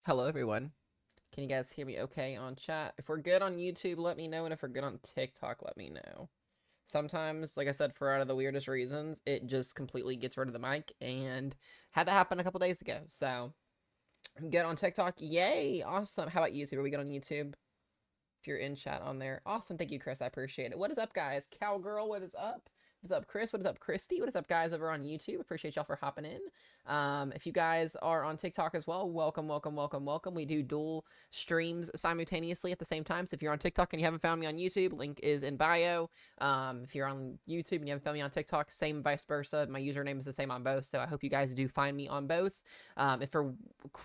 Hello, everyone. Can you guys hear me okay on chat? If we're good on YouTube, let me know, and if we're good on TikTok, let me know. Sometimes, like I said, for out of the weirdest reasons, it just completely gets rid of the mic, and had that happen a couple days ago. So, I'm good on TikTok. Yay! Awesome. How about YouTube? Are we good on YouTube? If you're in chat on there. Awesome. Thank you, Chris. I appreciate it. What is up, guys? Cowgirl, what is up? What is up, Chris? What is up, Christy? What is up, guys, over on YouTube? Appreciate y'all for hopping in. If you guys are on TikTok as well, welcome, welcome, welcome, welcome. We do dual streams simultaneously at the same time. So if you're on TikTok and you haven't found me on YouTube, link is in bio. If you're on YouTube and you haven't found me on TikTok, same vice versa. My username is the same on both. So I hope you guys do find me on both. If for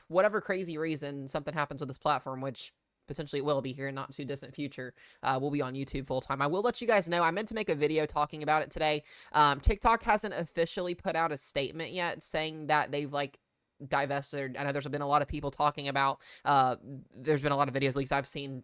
whatever crazy reason something happens with this platform, which potentially it will be here in not too distant future, we'll be on YouTube full time. I will let you guys know, I meant to make a video talking about it today. TikTok hasn't officially put out a statement yet saying that they've divested. I know there's been a lot of people talking about, there's been a lot of videos, at least I've seen,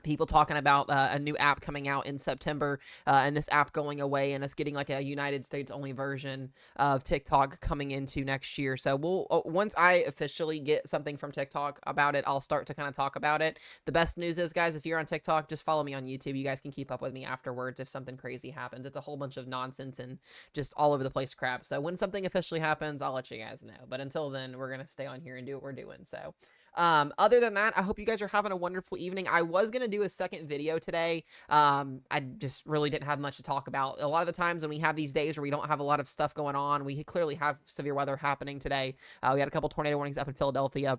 people talking about a new app coming out in September, and this app going away, and us getting like a United States only version of TikTok coming into next year. So we'll once I officially get something from TikTok about it, I'll start to kind of talk about it. The best news is, guys, if you're on TikTok, just follow me on YouTube. You guys can keep up with me afterwards if something crazy happens. It's a whole bunch of nonsense and just all over the place crap. So when something officially happens, I'll let you guys know. But until then, we're gonna stay on here and do what we're doing. So other than that, I hope you guys are having a wonderful evening. I was going to do a second video today. I just really didn't have much to talk about. A lot of the times when we have these days where we don't have a lot of stuff going on, we clearly have severe weather happening today. We had a couple tornado warnings up in Philadelphia.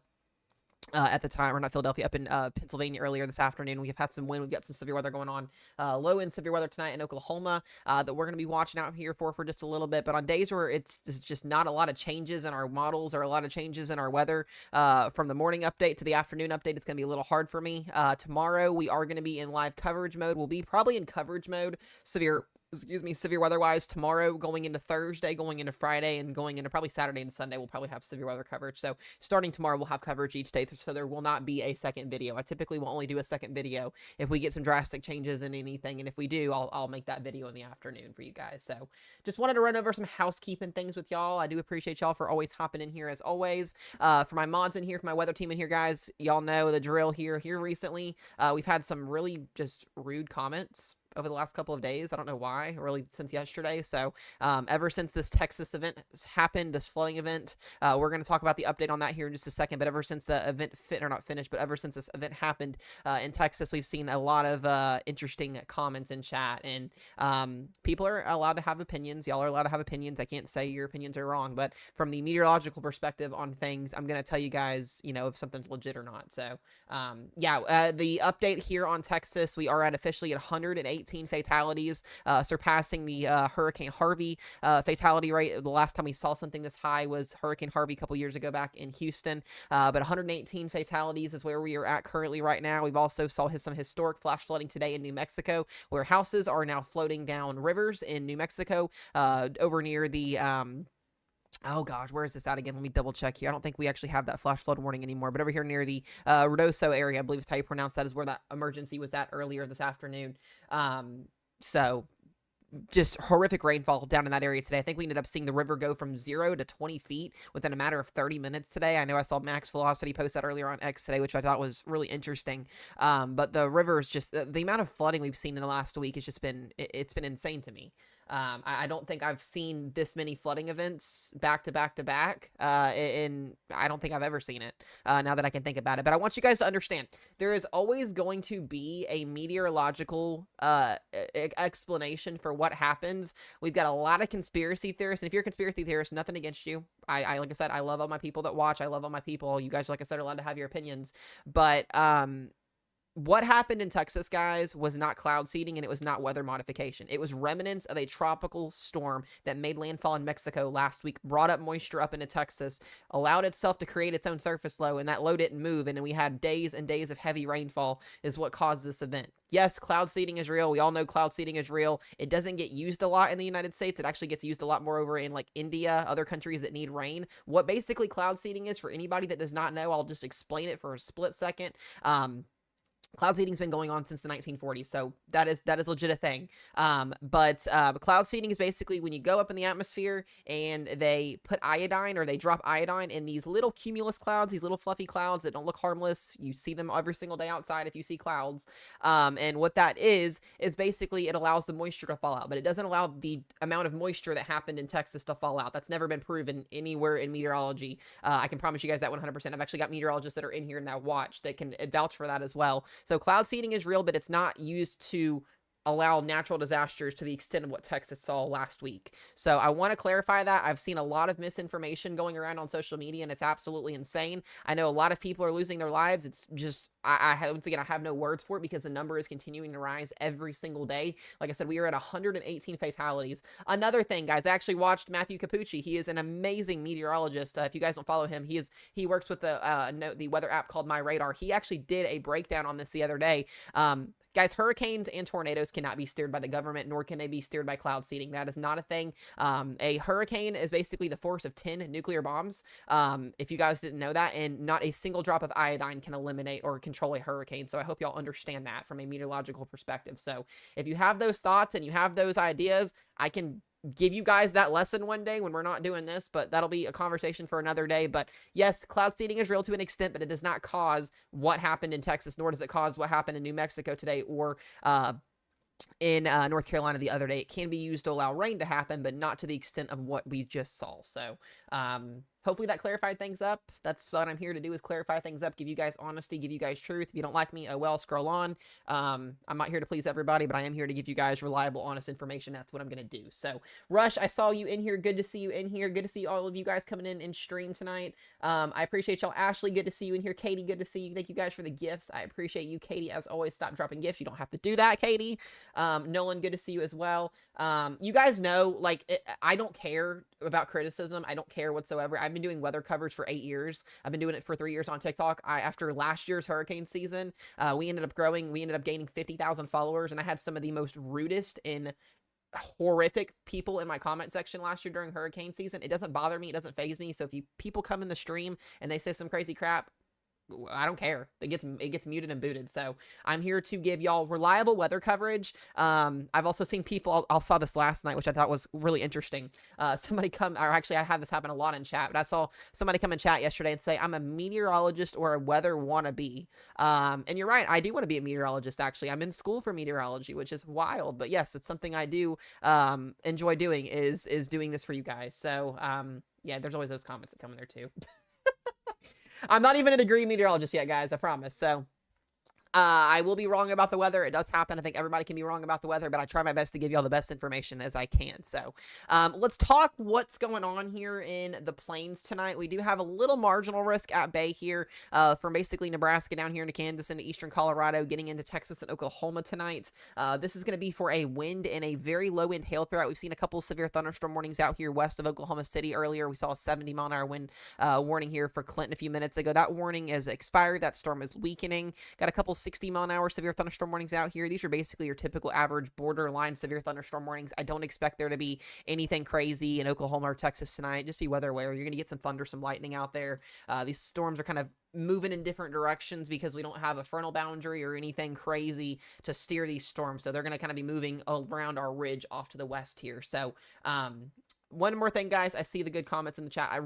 At the time, or not Philadelphia, up in Pennsylvania earlier this afternoon. We've had some wind. We've got some severe weather going on. Low end severe weather tonight in Oklahoma that we're going to be watching out here for just a little bit. But on days where it's just not a lot of changes in our models or a lot of changes in our weather, from the morning update to the afternoon update, it's going to be a little hard for me. Tomorrow, we are going to be in live coverage mode. We'll be probably in coverage mode, severe weather-wise tomorrow, going into Thursday, going into Friday, and going into probably Saturday and Sunday. We'll probably have severe weather coverage. So starting tomorrow, we'll have coverage each day, so there will not be a second video. I typically will only do a second video if we get some drastic changes in anything, and if we do, I'll make that video in the afternoon for you guys. So just wanted to run over some housekeeping things with y'all. I do appreciate y'all for always hopping in here as always. For my mods in here, for my weather team in here, guys, y'all know the drill here. Here recently, we've had some really just rude comments over the last couple of days. I don't know why, really since yesterday. So ever since this Texas event has happened, this flooding event, we're going to talk about the update on that here in just a second. But ever since the event not finished, but ever since this event happened in Texas, we've seen a lot of interesting comments in chat. And people are allowed to have opinions. Y'all are allowed to have opinions. I can't say your opinions are wrong, but from the meteorological perspective on things, I'm going to tell you guys, if something's legit or not. So the update here on Texas, we are at officially at 118 fatalities, surpassing the Hurricane Harvey fatality rate. The last time we saw something this high was Hurricane Harvey a couple years ago back in Houston. But 118 fatalities is where we are at currently right now. We've also saw some historic flash flooding today in New Mexico, where houses are now floating down rivers in New Mexico, over near the oh gosh, where is this at again? Let me double check here. I don't think we actually have that flash flood warning anymore, but over here near the Ruidoso area, I believe is how you pronounce that, is where that emergency was at earlier this afternoon. So just horrific rainfall down in that area today. I think we ended up seeing the river go from 0 to 20 feet within a matter of 30 minutes today. I know I saw Max Velocity post that earlier on X today, which I thought was really interesting. But the river is just, the amount of flooding we've seen in the last week has just been, it's been insane to me. I don't think I've seen this many flooding events back to back to back. I don't think I've ever seen it, now that I can think about it. But I want you guys to understand, there is always going to be a meteorological explanation for what happens. We've got a lot of conspiracy theorists, and if you're a conspiracy theorist, nothing against you. I like I said, I love all my people that watch. I love all my people. You guys, like I said, are allowed to have your opinions. But what happened in Texas, guys, was not cloud seeding, and it was not weather modification. It was remnants of a tropical storm that made landfall in Mexico last week, brought up moisture up into Texas, allowed itself to create its own surface low, and that low didn't move, and then we had days and days of heavy rainfall is what caused this event. Yes, cloud seeding is real. We all know cloud seeding is real. It doesn't get used a lot in the United States. It actually gets used a lot more over in like India, other countries that need rain. What basically cloud seeding is, for anybody that does not know, I'll just explain it for a split second. Cloud seeding's been going on since the 1940s, so that is legit a thing. But cloud seeding is basically when you go up in the atmosphere and they put iodine, or they drop iodine in these little cumulus clouds, these little fluffy clouds that don't look harmless. You see them every single day outside if you see clouds. And what that is basically it allows the moisture to fall out, but it doesn't allow the amount of moisture that happened in Texas to fall out. That's never been proven anywhere in meteorology. I can promise you guys that 100%. I've actually got meteorologists that are in here and that watch that can vouch for that as well. So cloud seeding is real, but it's not used to allow natural disasters to the extent of what Texas saw last week. So I want to clarify that. I've seen a lot of misinformation going around on social media, and it's absolutely insane. I know a lot of people are losing their lives. It's just, once again, I have no words for it because the number is continuing to rise every single day. Like I said, we are at 118 fatalities. Another thing, guys, I actually watched Matthew Capucci. He is an amazing meteorologist. If you guys don't follow him, he works with the weather app called My Radar. He actually did a breakdown on this the other day. Guys, hurricanes and tornadoes cannot be steered by the government, nor can they be steered by cloud seeding. That is not a thing. A hurricane is basically the force of 10 nuclear bombs, if you guys didn't know that, and not a single drop of iodine can eliminate or control a hurricane. So I hope y'all understand that from a meteorological perspective. So if you have those thoughts and you have those ideas, I can give you guys that lesson one day when we're not doing this, but that'll be a conversation for another day. But yes, cloud seeding is real to an extent, but it does not cause what happened in Texas, nor does it cause what happened in New Mexico today, or in North Carolina the other day. It can be used to allow rain to happen, but not to the extent of what we just saw. So hopefully that clarified things up. That's what I'm here to do, is clarify things up, give you guys honesty, give you guys truth. If you don't like me, oh well, scroll on. I'm not here to please everybody, but I am here to give you guys reliable, honest information. That's what I'm going to do. So Rush, I saw you in here. Good to see you in here. Good to see all of you guys coming in and stream tonight. I appreciate y'all. Ashley, good to see you in here. Katie, good to see you. Thank you guys for the gifts. I appreciate you. Katie, as always, stop dropping gifts. You don't have to do that, Katie. Nolan, good to see you as well. You guys know, like, I don't care about criticism. I don't care whatsoever. I've been doing weather coverage for 8 years. I've been doing it for 3 years on TikTok. After last year's hurricane season, we ended up gaining 50,000 followers, and I had some of the most rudest and horrific people in my comment section last year during hurricane season. It doesn't bother me. It doesn't faze me. So if people come in the stream and they say some crazy crap, I don't care. It gets muted and booted. So I'm here to give y'all reliable weather coverage. I've also seen people, I saw this last night, which I thought was really interesting. Somebody come, or actually I had this happen a lot in chat, but I saw somebody come in chat yesterday and say, I'm a meteorologist or a weather wannabe. And you're right. I do want to be a meteorologist. Actually, I'm in school for meteorology, which is wild, but yes, it's something I do, enjoy doing, is doing this for you guys. So, yeah, there's always those comments that come in there too. I'm not even a degree meteorologist yet, guys, I promise. So I will be wrong about the weather. It does happen. I think everybody can be wrong about the weather, but I try my best to give y'all the best information as I can. So let's talk what's going on here in the plains tonight. We do have a little marginal risk at bay here from basically Nebraska down here into Kansas into eastern Colorado, getting into Texas and Oklahoma tonight. This is going to be for a wind and a very low wind hail threat. We've seen a couple severe thunderstorm warnings out here west of Oklahoma City earlier. We saw a 70-mile-an-hour wind warning here for Clinton a few minutes ago. That warning is expired. That storm is weakening. Got a couple 60-mile-an-hour severe thunderstorm warnings out here. These are basically your typical average borderline severe thunderstorm warnings. I don't expect there to be anything crazy in Oklahoma or Texas tonight. Just be weather aware. You're going to get some thunder, some lightning out there. These storms are kind of moving in different directions because we don't have a frontal boundary or anything crazy to steer these storms. So they're going to kind of be moving around our ridge off to the west here. So, one more thing, guys. I see the good comments in the chat. I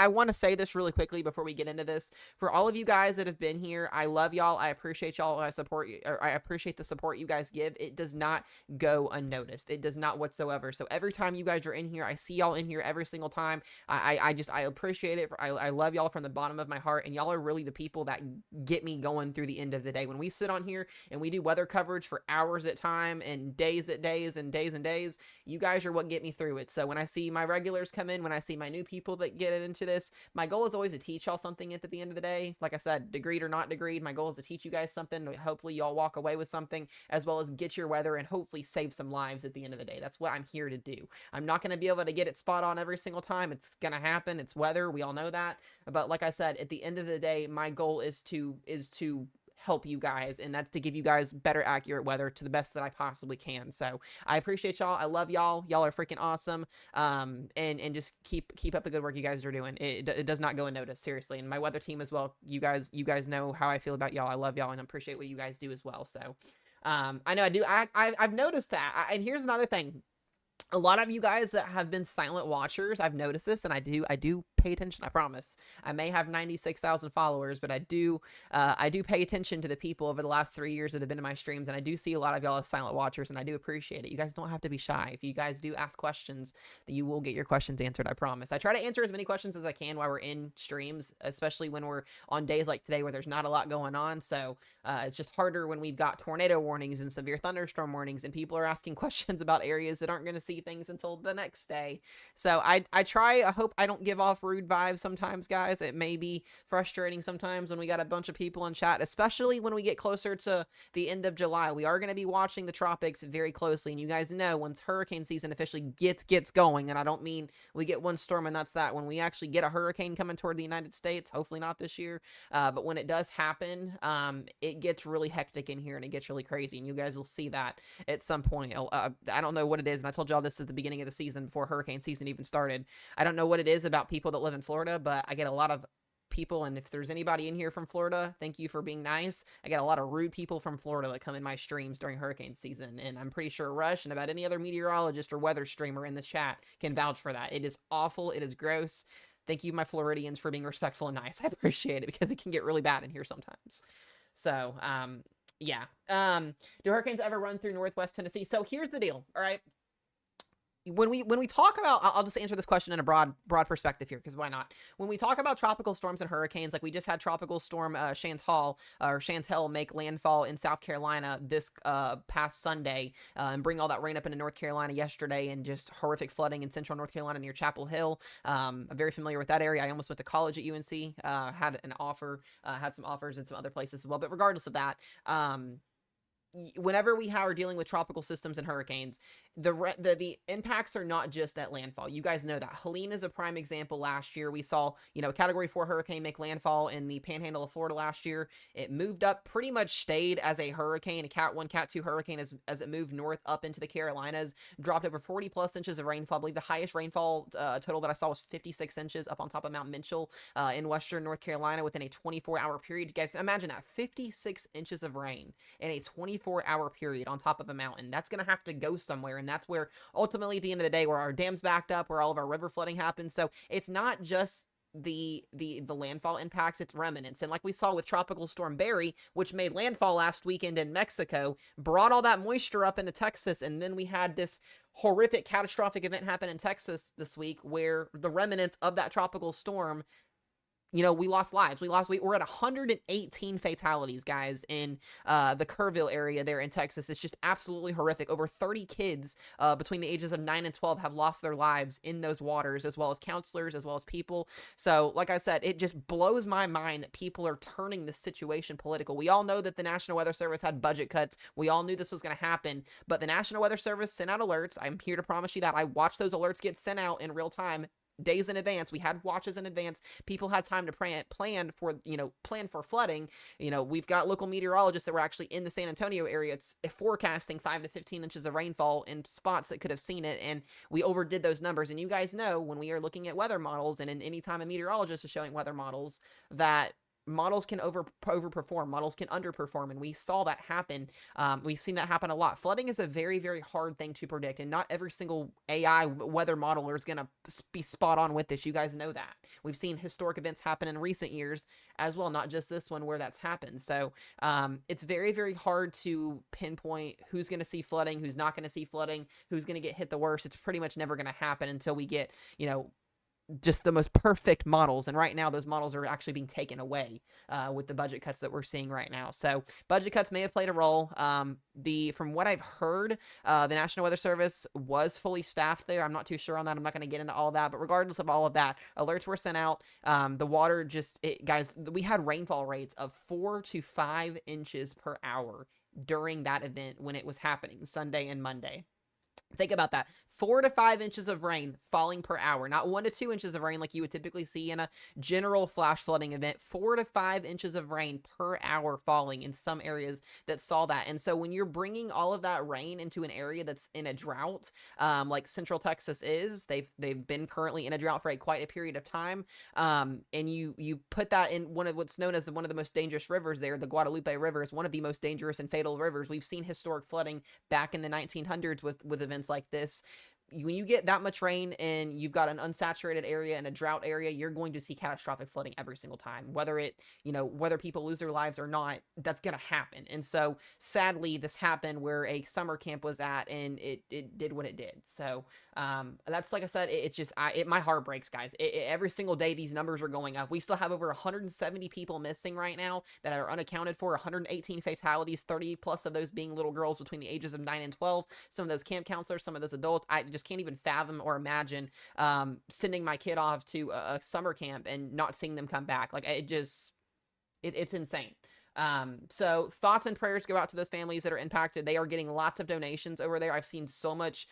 want to say this really quickly before we get into this. For all of you guys that have been here, I love y'all. I appreciate y'all. I appreciate the support you guys give. It does not go unnoticed. It does not whatsoever. So every time you guys are in here, I see y'all in here every single time. I appreciate it. I love y'all from the bottom of my heart, and y'all are really the people that get me going through the end of the day. When we sit on here and we do weather coverage for hours at time and days at days and days and days, you guys are what get me through it. So when I see my regulars come in, when I see my new people that get into this, my goal is always to teach y'all something at the end of the day. Like I said, degreed or not degreed, my goal is to teach you guys something. Hopefully y'all walk away with something, as well as get your weather and hopefully save some lives at the end of the day. That's what I'm here to do. I'm not going to be able to get it spot on every single time. It's going to happen. It's weather. We all know that. But like I said, at the end of the day, my goal is to help you guys, and that's to give you guys better accurate weather to the best that I possibly can. So I appreciate y'all. I love y'all. Y'all are freaking awesome. And just keep up the good work you guys are doing. It does not go unnoticed, seriously. And my weather team as well. You guys know how I feel about y'all. I love y'all and I appreciate what you guys do as well. So I know I do. I've noticed that. And here's another thing. A lot of you guys that have been silent watchers, I've noticed this, and I do pay attention. I promise. I may have 96,000 followers, but I do pay attention to the people over the last 3 years that have been in my streams, and I do see a lot of y'all as silent watchers, and I do appreciate it. You guys don't have to be shy. If you guys do ask questions, you will get your questions answered. I promise. I try to answer as many questions as I can while we're in streams, especially when we're on days like today where there's not a lot going on. So it's just harder when we've got tornado warnings and severe thunderstorm warnings, and people are asking questions about areas that aren't going to see things until the next day. So I try. I hope I don't give off rude vibes sometimes, guys. It may be frustrating sometimes when we got a bunch of people in chat, especially when we get closer to the end of July. We are going to be watching the tropics very closely, and you guys know once hurricane season officially gets going, and I don't mean we get one storm and that's that. When we actually get a hurricane coming toward the United States, hopefully not this year, but when it does happen, it gets really hectic in here and it gets really crazy, and you guys will see that at some point. I don't know what it is, and I told y'all this at the beginning of the season before hurricane season even started. I don't know what it is about people that live in Florida, but I get a lot of people, and if there's anybody in here from Florida, thank you for being nice. I get a lot of rude people from Florida that come in my streams during hurricane season, and I'm pretty sure Rush and about any other meteorologist or weather streamer in this chat can vouch for that. It is awful. It is gross. Thank you, my Floridians, for being respectful and nice. I appreciate it because it can get really bad in here sometimes. So, yeah. Do hurricanes ever run through Northwest Tennessee? So here's the deal, all right? When we talk about, I'll just answer this question in a broad perspective here, because why not? When we talk about tropical storms and hurricanes, like we just had tropical storm Chantal make landfall in South Carolina this past Sunday, and bring all that rain up into North Carolina yesterday, and just horrific flooding in central North Carolina near Chapel Hill. I'm very familiar with that area. I almost went to college at UNC, had some offers in some other places as well. But regardless of that, whenever we are dealing with tropical systems and hurricanes, the impacts are not just at landfall. You guys know that. Helene is a prime example. Last year, we saw, a Category 4 hurricane make landfall in the panhandle of Florida last year. It moved up, pretty much stayed as a hurricane, a Cat 1, Cat 2 hurricane as it moved north up into the Carolinas, dropped over 40 plus inches of rainfall. I believe the highest rainfall total that I saw was 56 inches up on top of Mount Mitchell in western North Carolina within a 24-hour period. You guys imagine that, 56 inches of rain in a 24-hour period on top of a mountain. That's going to have to go somewhere. And that's where ultimately at the end of the day, where our dams backed up, where all of our river flooding happens. So it's not just the landfall impacts, its remnants. And like we saw with Tropical Storm Barry, which made landfall last weekend in Mexico, brought all that moisture up into Texas, and then we had this horrific catastrophic event happen in Texas this week where the remnants of that tropical storm, we lost lives. We're at 118 fatalities, guys, in the Kerrville area there in Texas. It's just absolutely horrific. Over 30 kids between the ages of 9 and 12 have lost their lives in those waters, as well as counselors, as well as people. So, like I said, it just blows my mind that people are turning this situation political. We all know that the National Weather Service had budget cuts. We all knew this was going to happen, but the National Weather Service sent out alerts. I'm here to promise you that. I watched those alerts get sent out in real time, days in advance. We had watches in advance. People had time to plan for flooding. We've got local meteorologists that were actually in the San Antonio area. It's forecasting 5 to 15 inches of rainfall in spots that could have seen it, and we overdid those numbers. And you guys know, when we are looking at weather models, and in any time a meteorologist is showing weather models, that models can overperform, models can underperform, and we saw that happen. We've seen that happen a lot. Flooding is a very, very hard thing to predict, and not every single AI weather modeler is going to be spot on with this. You guys know that. We've seen historic events happen in recent years as well, not just this one where that's happened. So it's very, very hard to pinpoint who's going to see flooding, who's not going to see flooding, who's going to get hit the worst. It's pretty much never going to happen until we get, just the most perfect models. And right now those models are actually being taken away with the budget cuts that we're seeing right now. So budget cuts may have played a role. From what I've heard, the National Weather Service was fully staffed there. I'm not too sure on that. I'm not going to get into all that, but regardless of all of that, alerts were sent out. The water guys, we had rainfall rates of 4 to 5 inches per hour during that event when it was happening Sunday and Monday. Think about that. 4 to 5 inches of rain falling per hour, not 1 to 2 inches of rain like you would typically see in a general flash flooding event. 4 to 5 inches of rain per hour falling in some areas that saw that. And so when you're bringing all of that rain into an area that's in a drought, like Central Texas is, they've been currently in a drought for quite a period of time, and you put that in one of what's known as one of the most dangerous rivers there. The Guadalupe River is one of the most dangerous and fatal rivers. We've seen historic flooding back in the 1900s with events like this. When you get that much rain and you've got an unsaturated area and a drought area, you're going to see catastrophic flooding every single time. Whether people lose their lives or not, that's going to happen. And so sadly, this happened where a summer camp was at, and it did what it did. So that's, like I said, it's just my heart breaks, guys. Every single day these numbers are going up. We still have over 170 people missing right now that are unaccounted for. 118 fatalities, 30 plus of those being little girls between the ages of 9 and 12. Some of those camp counselors, some of those adults. I just can't even fathom or imagine sending my kid off to a summer camp and not seeing them come back. Like, it's insane. So thoughts and prayers go out to those families that are impacted. They are getting lots of donations over there. I've seen so much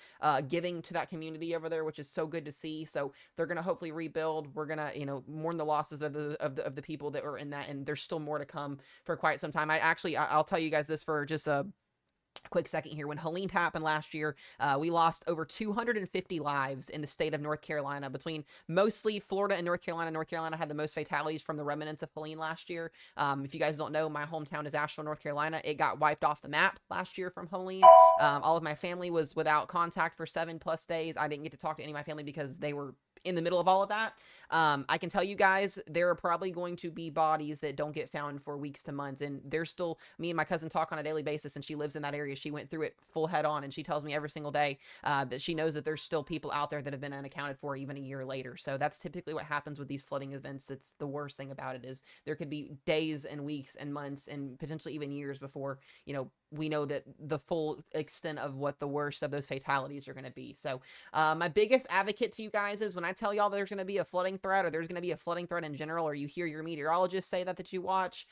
giving to that community over there, which is so good to see. So they're going to hopefully rebuild. We're going to, mourn the losses of the people that were in that, and there's still more to come for quite some time. I'll tell you guys this for just a quick second here. When Helene happened last year, we lost over 250 lives in the state of North Carolina, between mostly Florida and North Carolina. North Carolina had the most fatalities from the remnants of Helene last year. If you guys don't know, my hometown is Asheville, North Carolina. It got wiped off the map last year from Helene. All of my family was without contact for 7+ days. I didn't get to talk to any of my family because they were in the middle of all of that. I can tell you guys, there are probably going to be bodies that don't get found for weeks to months. And there's still, me and my cousin talk on a daily basis, and she lives in that area. She went through it full head on, and she tells me every single day that she knows that there's still people out there that have been unaccounted for even a year later. So that's typically what happens with these flooding events. That's the worst thing about it, is there could be days and weeks and months and potentially even years before, we know that the full extent of what the worst of those fatalities are going to be. So my biggest advocate to you guys is, when I tell y'all there's going to be a flooding threat, or there's going to be a flooding threat in general, or you hear your meteorologist say that you watch,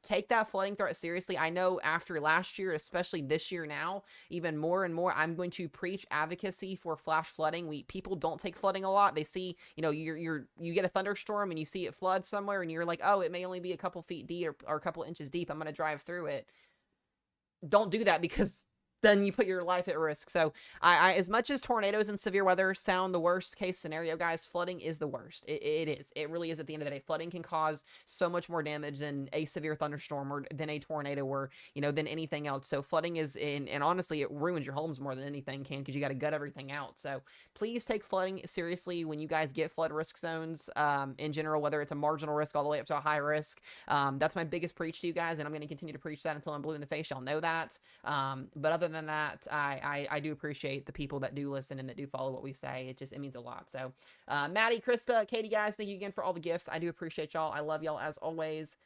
take that flooding threat seriously. I know after last year, especially this year now, even more and more, I'm going to preach advocacy for flash flooding. People don't take flooding a lot. They see, you get a thunderstorm and you see it flood somewhere, and you're like, oh, it may only be a couple feet deep or a couple inches deep. I'm going to drive through it. Don't do that, because then you put your life at risk. So I as much as tornadoes and severe weather sound the worst case scenario, guys, flooding is the worst. It is. It really is. At the end of the day, flooding can cause so much more damage than a severe thunderstorm, or than a tornado, or, than anything else. So flooding is and honestly, it ruins your homes more than anything can, because you got to gut everything out. So please take flooding seriously when you guys get flood risk zones, in general, whether it's a marginal risk all the way up to a high risk. That's my biggest preach to you guys, and I'm going to continue to preach that until I'm blue in the face. Y'all know that. But other than that, I do appreciate the people that do listen and that do follow what we say. It means a lot. So Maddie, Krista, Katie, guys, thank you again for all the gifts. I do appreciate y'all. I love y'all as always.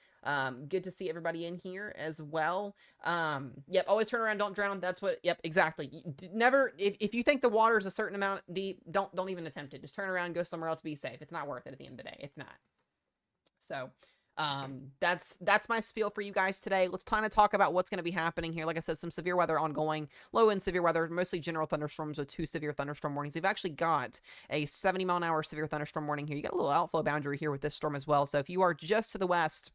Good to see everybody in here as well. Yep, always turn around, don't drown. That's what, yep, exactly. Never, if you think the water is a certain amount deep, don't even attempt it. Just turn around, go somewhere else, be safe. It's not worth it at the end of the day. It's not. So that's my spiel for you guys today. Let's kind of talk about what's going to be happening here. Like I said, some severe weather ongoing, low end severe weather, mostly general thunderstorms with 2 severe thunderstorm warnings. We've actually got a 70-mile-an-hour severe thunderstorm warning here. You got a little outflow boundary here with this storm as well. So if you are just to the west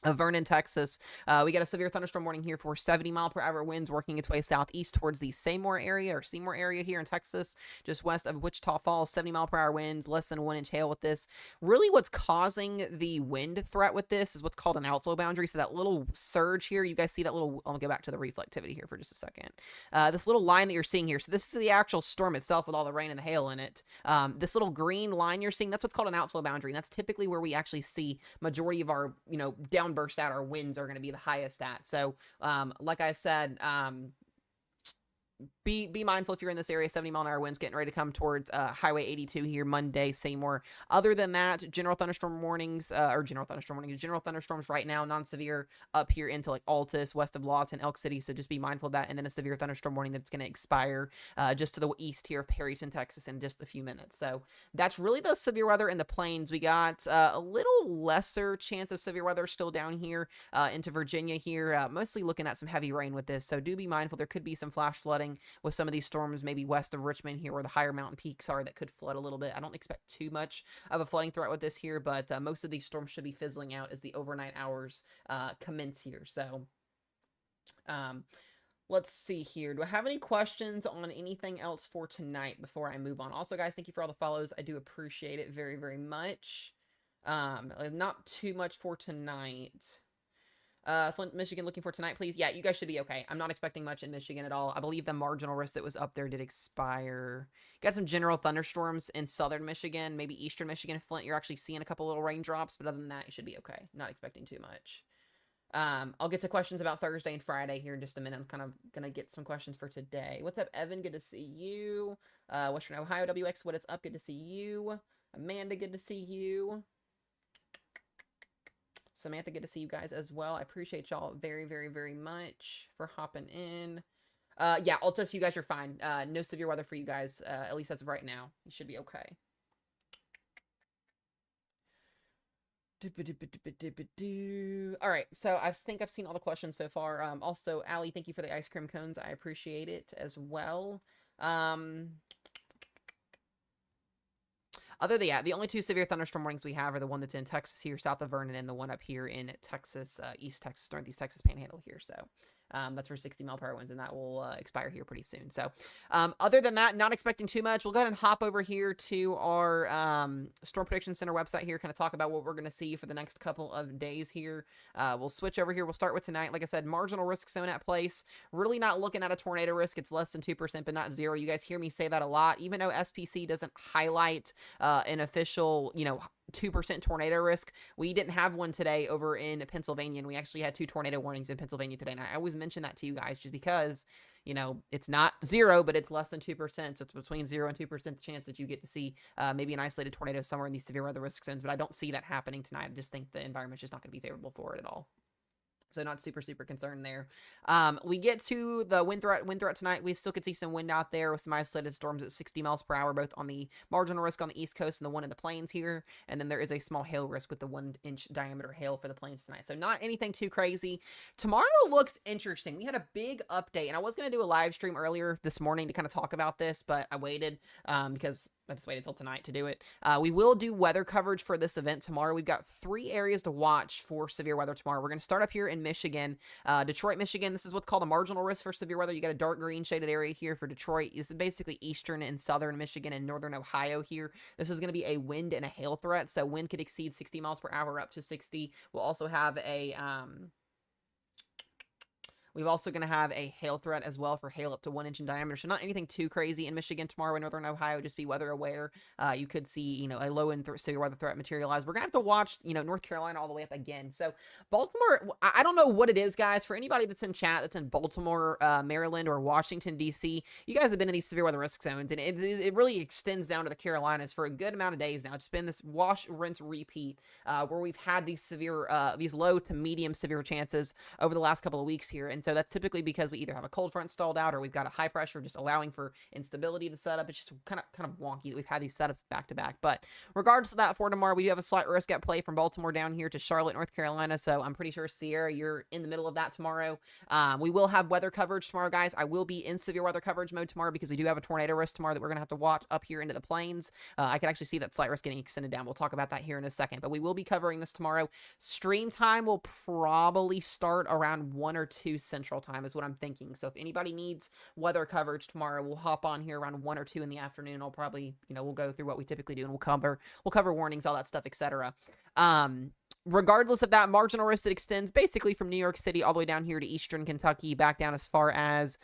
of Vernon, Texas, we got a severe thunderstorm warning here for 70-mile-per-hour winds working its way southeast towards the Seymour area here in Texas, just west of Wichita Falls. 70-mile-per-hour winds, less than 1 inch hail with this. Really, what's causing the wind threat with this is what's called an outflow boundary. So that little surge here, you guys see that little, I'll go back to the reflectivity here for just a second. This little line that you're seeing here, so this is the actual storm itself with all the rain and the hail in it. This little green line you're seeing, that's what's called an outflow boundary, and that's typically where we actually see majority of our, downburst at our winds are going to be the highest at. So, like I said, be mindful if you're in this area. 70-mile-an-hour winds getting ready to come towards Highway 82 here Monday, Seymour. Other than that, general thunderstorms right now, non-severe up here into like Altus, west of Lawton, Elk City. So just be mindful of that. And then a severe thunderstorm warning that's going to expire just to the east here of Perryton, Texas in just a few minutes. So that's really the severe weather in the plains. We got a little lesser chance of severe weather still down here into Virginia here, mostly looking at some heavy rain with this. So do be mindful. There could be some flash flooding with some of these storms maybe west of Richmond here where the higher mountain peaks are that could flood a little bit. I don't expect too much of a flooding threat with this here, but most of these storms should be fizzling out as the overnight hours commence here. So let's see here. Do I have any questions on anything else for tonight before I move on? Also, guys, thank you for all the follows. I do appreciate it very, very much. Not too much for tonight. Flint, Michigan, looking for tonight, please. Yeah, you guys should be okay. I'm not expecting much in Michigan at all. I believe the marginal risk that was up there did expire. Got some general thunderstorms in southern Michigan, maybe eastern Michigan. Flint, you're actually seeing a couple little raindrops, but other than that, you should be okay. Not expecting too much. I'll get to questions about Thursday and Friday here in just a minute. I'm kind of gonna get some questions for today. What's up, Evan? Good to see you. Western Ohio WX, what is up? Good to see you. Amanda, good to see you. Samantha, good to see you guys as well. I appreciate y'all very, very, very much for hopping in. Yeah, Altus, you guys are fine. No severe weather for you guys, at least as of right now. You should be okay. All right, so I think I've seen all the questions so far. Also, Allie, thank you for the ice cream cones. I appreciate it as well. The only two severe thunderstorm warnings we have are the one that's in Texas here, south of Vernon, and the one up here in Texas, East Texas, Northeast Texas Panhandle here. So that's for 60-mile-per-hour winds, and that will expire here pretty soon. So other than that, not expecting too much. We'll go ahead and hop over here to our Storm Prediction Center website here, kind of talk about what we're going to see for the next couple of days here. We'll switch over here. We'll start with tonight. Like I said, marginal risk zone at place. Really not looking at a tornado risk. It's less than 2%, but not 0. You guys hear me say that a lot, even though SPC doesn't highlight an official, 2% tornado risk. We didn't have one today over in Pennsylvania, and we actually had 2 tornado warnings in Pennsylvania today. And I always mention that to you guys just because, it's not 0, but it's less than 2%. So it's between 0 and 2% the chance that you get to see maybe an isolated tornado somewhere in these severe weather risk zones. But I don't see that happening tonight. I just think the environment's just not going to be favorable for it at all. So not super concerned there. We get to the wind threat tonight. We still could see some wind out there with some isolated storms at 60 miles per hour, both on the marginal risk on the East Coast and the one in the plains here. And then there is a small hail risk with the 1-inch diameter hail for the plains tonight. So not anything too crazy. Tomorrow looks interesting. We had a big update, and I was going to do a live stream earlier this morning to kind of talk about this, but I waited because I just waited until tonight to do it. We will do weather coverage for this event tomorrow. We've got 3 areas to watch for severe weather tomorrow. We're going to start up here in Michigan, Detroit, Michigan. This is what's called a marginal risk for severe weather. You got a dark green shaded area here for Detroit. This is basically eastern and southern Michigan and northern Ohio here. This is going to be a wind and a hail threat. So wind could exceed 60 miles per hour up to 60. We'll also have a We've also going to have a hail threat as well for hail up to 1 inch in diameter. So not anything too crazy in Michigan tomorrow in northern Ohio. Just be weather aware. You could see, a low end severe weather threat materialize. We're going to have to watch, North Carolina all the way up again. So Baltimore, I don't know what it is, guys. For anybody that's in chat that's in Baltimore, Maryland, or Washington, D.C., you guys have been in these severe weather risk zones, and it really extends down to the Carolinas for a good amount of days now. It's been this wash, rinse, repeat where we've had these severe, these low to medium severe chances over the last couple of weeks here. And so that's typically because we either have a cold front stalled out or we've got a high pressure just allowing for instability to set up. It's just kind of wonky that we've had these setups back to back. But regardless of that, for tomorrow, we do have a slight risk at play from Baltimore down here to Charlotte, North Carolina. So I'm pretty sure, Sierra, you're in the middle of that tomorrow. We will have weather coverage tomorrow, guys. I will be in severe weather coverage mode tomorrow because we do have a tornado risk tomorrow that we're going to have to watch up here into the plains. I can actually see that slight risk getting extended down. We'll talk about that here in a second, but we will be covering this tomorrow. Stream time will probably start around 1 or 2 Central Time is what I'm thinking. So if anybody needs weather coverage tomorrow, we'll hop on here around 1 or 2 in the afternoon. I'll probably, we'll go through what we typically do, and we'll cover warnings, all that stuff, etc. Regardless of that, marginal risk that extends basically from New York City all the way down here to eastern Kentucky, back down as far as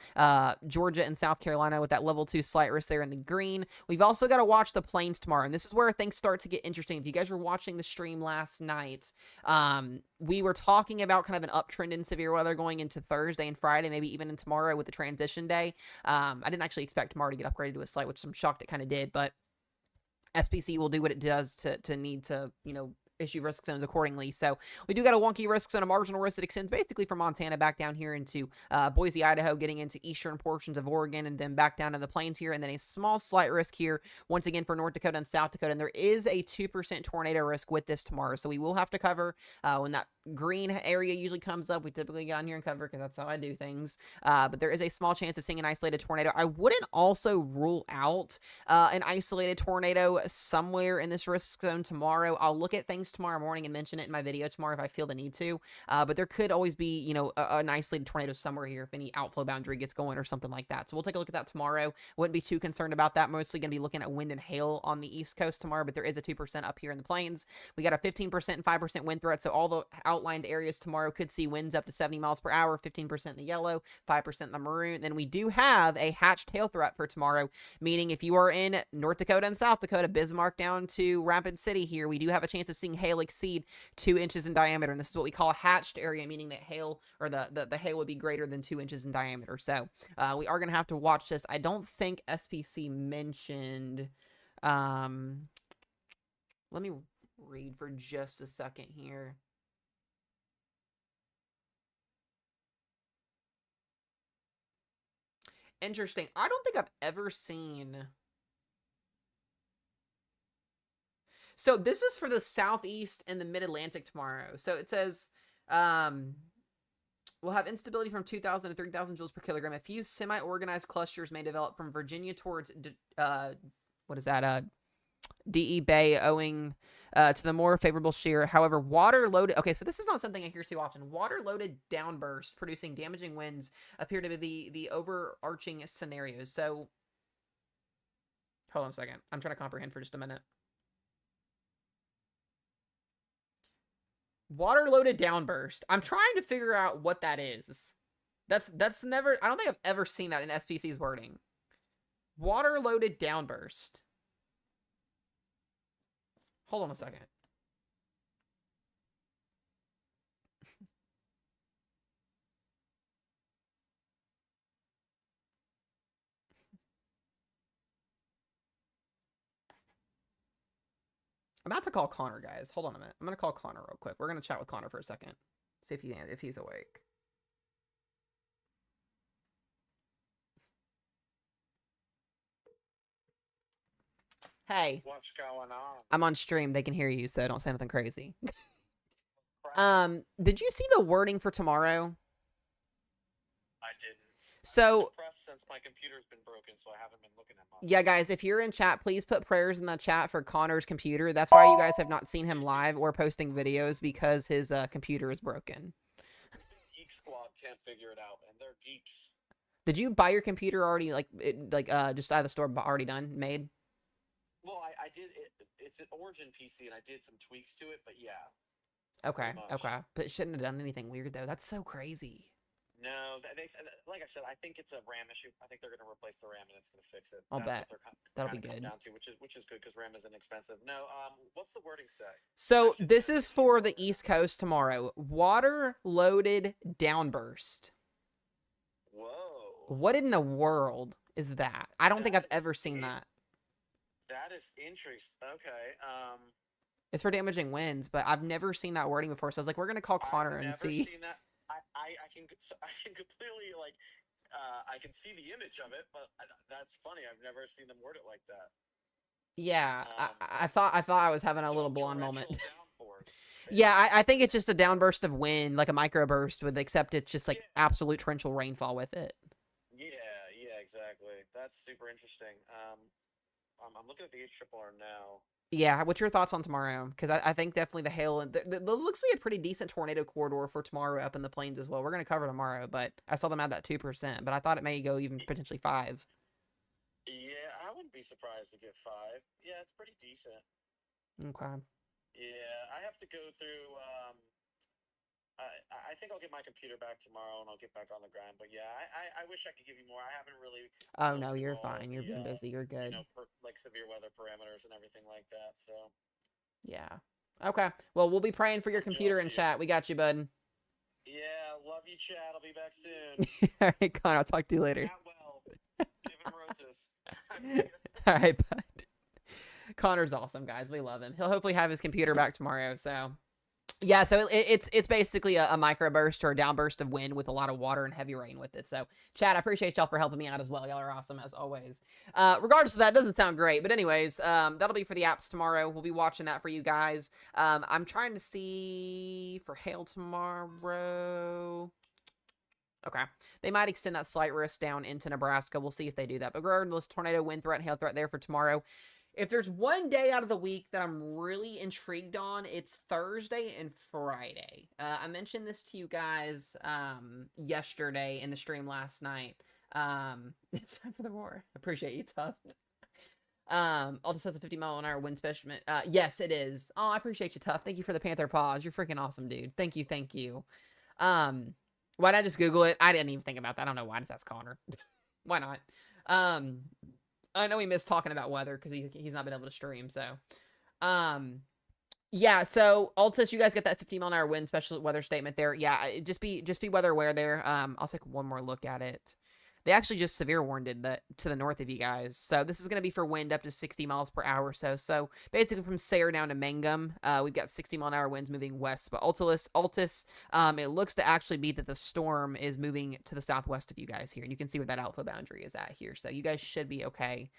Georgia and South Carolina with that level 2 slight risk there in the green. We've also got to watch the plains tomorrow, and this is where things start to get interesting. If you guys were watching the stream last night, we were talking about kind of an uptrend in severe weather going into Thursday and Friday, maybe even in tomorrow with the transition day. I didn't actually expect tomorrow to get upgraded to a slight, which I'm shocked it kind of did, but SPC will do what it does to need to, issue risk zones accordingly. So we do got a wonky risk zone, a marginal risk that extends basically from Montana back down here into Boise, Idaho, getting into eastern portions of Oregon, and then back down to the plains here, and then a small slight risk here once again for North Dakota and South Dakota. And there is a 2% tornado risk with this tomorrow, so we will have to cover when that green area usually comes up. We typically get on here and cover because that's how I do things. But there is a small chance of seeing an isolated tornado. I wouldn't also rule out an isolated tornado somewhere in this risk zone tomorrow. I'll look at things tomorrow morning and mention it in my video tomorrow if I feel the need to. But there could always be, you know, an isolated tornado somewhere here if any outflow boundary gets going or something like that. So we'll take a look at that tomorrow. Wouldn't be too concerned about that. Mostly going to be looking at wind and hail on the East Coast tomorrow, but there is a 2% up here in the plains. We got a 15% and 5% wind threat, so all the outlined areas tomorrow could see winds up to 70 miles per hour, 15% in the yellow, 5% in the maroon. Then we do have a hatched hail threat for tomorrow, meaning if you are in North Dakota and South Dakota, Bismarck down to Rapid City here, we do have a chance of seeing hail exceed 2 inches in diameter, and this is what we call a hatched area, meaning that hail, or the hail would be greater than 2 inches in diameter. So we are going to have to watch this. I don't think SPC mentioned... let me read for just a second here. Interesting. I don't think I've ever seen... So this is for the Southeast and the Mid-Atlantic tomorrow. So it says... we'll have instability from 2,000 to 3,000 joules per kilogram. A few semi-organized clusters may develop from Virginia towards... what is that? DE Bay, owing to the more favorable shear. However, water-loaded... Okay, so this is not something I hear too often. Water-loaded downbursts producing damaging winds appear to be the overarching scenarios. So, hold on a second. I'm trying to comprehend for just a minute. Water-loaded downburst. I'm trying to figure out what that is. That's never... I don't think I've ever seen that in SPC's wording. Water-loaded downburst. Hold on a second. I'm about to call Connor, guys. Hold on a minute. I'm going to call Connor real quick. We're going to chat with Connor for a second. See if he's awake. Hey. What's going on? I'm on stream. They can hear you, so don't say anything crazy. Did you see the wording for tomorrow? I didn't. So, since my computer's been broken, so I haven't been looking at much. Yeah, guys, if you're in chat, please put prayers in the chat for Connor's computer. That's why you guys have not seen him live or posting videos, because his computer is broken. Geek Squad can't figure it out, and they're geeks. Did you buy your computer already, just out of the store, already done, made? Well, I did. It's an Origin PC, and I did some tweaks to it, but yeah. Okay. But it shouldn't have done anything weird, though. That's so crazy. No, like I said, I think it's a RAM issue. I think they're going to replace the RAM, and it's going to fix it. I'll bet. That'll be good. Down to, which is good, because RAM isn't expensive. No, what's the wording say? So this is for the East Coast tomorrow. Water-loaded downburst. Whoa. What in the world is that? I don't think I've ever seen that. That is interesting. Okay. It's for damaging winds, but I've never seen that wording before. So I was like, we're going to call Connor and see. Seen that. I can completely, like, I can see the image of it, but that's funny. I've never seen them word it like that. Yeah, I thought I was having a little blonde moment. Yeah, I think it's just a downburst of wind, like a microburst, except it's just like absolute torrential rainfall with it. Yeah, exactly. That's super interesting. I'm looking at the HRRR now. Yeah, what's your thoughts on tomorrow? Because I think definitely the hail, and there looks to be a pretty decent tornado corridor for tomorrow up in the plains as well. We're going to cover tomorrow, but I saw them add that 2%, but I thought it may go even potentially 5. Yeah, I wouldn't be surprised to get 5. Yeah, it's pretty decent. Okay. Yeah, I have to go through, I think I'll get my computer back tomorrow, and I'll get back on the grind. But yeah, I wish I could give you more. I haven't really. Oh no, you're fine. You're being busy. You're good. Like severe weather parameters and everything like that. So. Yeah. Okay. Well, we'll be praying for your computer in chat. We got you, bud. Yeah, love you, Chad. I'll be back soon. All right, Connor. I'll talk to you later. Well. Give him roses. All right, bud. Connor's awesome, guys. We love him. He'll hopefully have his computer back tomorrow. So. Yeah, so it's basically a microburst or a downburst of wind with a lot of water and heavy rain with it. So, Chad, I appreciate y'all for helping me out as well. Y'all are awesome as always. Regardless of that, doesn't sound great, but anyways, that'll be for the apps tomorrow. We'll be watching that for you guys. I'm trying to see for hail tomorrow. Okay. They might extend that slight risk down into Nebraska. We'll see if they do that. But regardless, tornado, wind threat, and hail threat there for tomorrow. If there's one day out of the week that I'm really intrigued on, it's Thursday and Friday. I mentioned this to you guys yesterday in the stream last night. It's time for the roar. Appreciate you, Tuft. Altus has a 50-mile-an-hour wind specimen. Yes, it is. Oh, I appreciate you, Tuft. Thank you for the Panther paws. You're freaking awesome, dude. Thank you, thank you. Why'd I just Google it? I didn't even think about that. I don't know why. Just ask Connor. Why not? I know he missed talking about weather because he's not been able to stream. So, yeah. So Altus, you guys get that 50-mile-an-hour wind special weather statement there. Yeah, just be weather aware there. I'll take one more look at it. They actually just severe warned it to the north of you guys. So this is going to be for wind up to 60 miles per hour or so. So basically from Sayre down to Mangum, we've got 60-mile-an-hour winds moving west. But Altus, it looks to actually be that the storm is moving to the southwest of you guys here. And you can see where that outflow boundary is at here. So you guys should be okay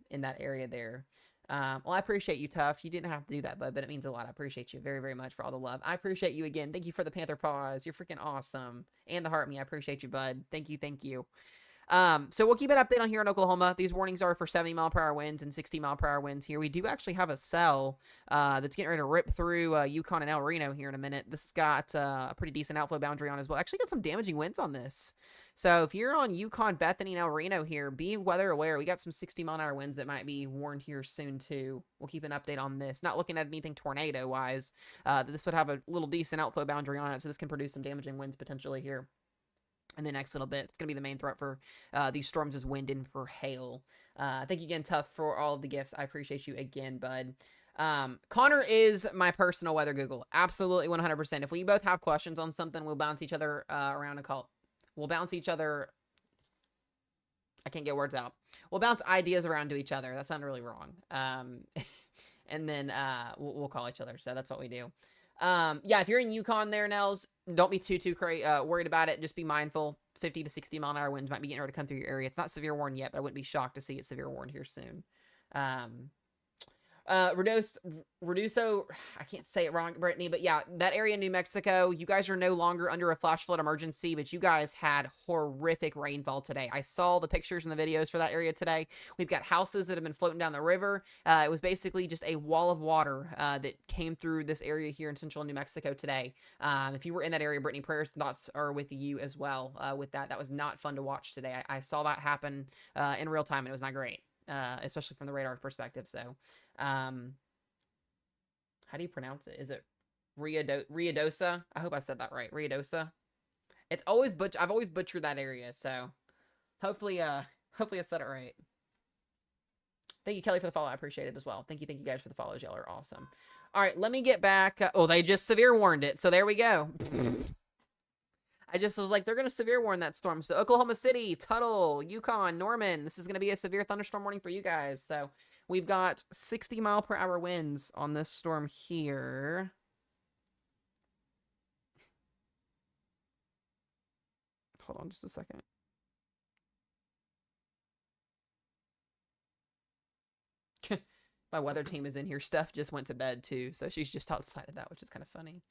in that area there. Well, I appreciate you, Tough. You didn't have to do that, bud, but it means a lot. I appreciate you very, very much for all the love. I appreciate you again. Thank you for the Panther paws. You're freaking awesome. And the heart me. I appreciate you, bud. Thank you, thank you. So we'll keep an update on here in Oklahoma. These warnings are for 70-mile-per-hour winds and 60-mile-per-hour winds here. We do actually have a cell that's getting ready to rip through Yukon and El Reno here in a minute. This has got a pretty decent outflow boundary on as well. Actually got some damaging winds on this. So if you're on Yukon, Bethany, and El Reno here, be weather aware. We got some 60-mile-an-hour winds that might be warned here soon too. We'll keep an update on this. Not looking at anything tornado-wise. This would have a little decent outflow boundary on it, so this can produce some damaging winds potentially here in the next little bit. It's going to be the main threat for these storms is wind and for hail. Thank you again, Tough, for all of the gifts. I appreciate you again, bud. Connor is my personal weather Google. Absolutely 100%. If we both have questions on something, we'll bounce each other around a call. We'll bounce each other. I can't get words out. We'll bounce ideas around to each other. That sounded really wrong. And then we'll call each other. So that's what we do. Yeah, if you're in Yukon there, Nels, don't be too worried about it. Just be mindful. 50 to 60-mile-an-hour winds might be getting ready to come through your area. It's not severe warned yet, but I wouldn't be shocked to see it severe warned here soon. Reduso, I can't say it wrong, Brittany, but yeah, that area in New Mexico, you guys are no longer under a flash flood emergency, but you guys had horrific rainfall today. I saw the pictures and the videos for that area today. We've got houses that have been floating down the river. It was basically just a wall of water that came through this area here in central New Mexico today. If you were in that area, Brittany, prayers and thoughts are with you as well with that. That was not fun to watch today. I saw that happen in real time, and it was not great. Especially from the radar perspective. So, how do you pronounce it? Is it Riadosa? I hope I said that right. Riadosa. It's always I've always butchered that area. So, hopefully I said it right. Thank you, Kelly, for the follow. I appreciate it as well. Thank you guys for the follows. Y'all are awesome. All right, let me get back. Oh, they just severe warned it. So there we go. I just was like, they're going to severe warn that storm. So Oklahoma City, Tuttle, Yukon, Norman. This is going to be a severe thunderstorm warning for you guys. So we've got 60-mile-per-hour winds on this storm here. Hold on just a second. My weather team is in here. Steph just went to bed too, so she's just outside of that, which is kind of funny.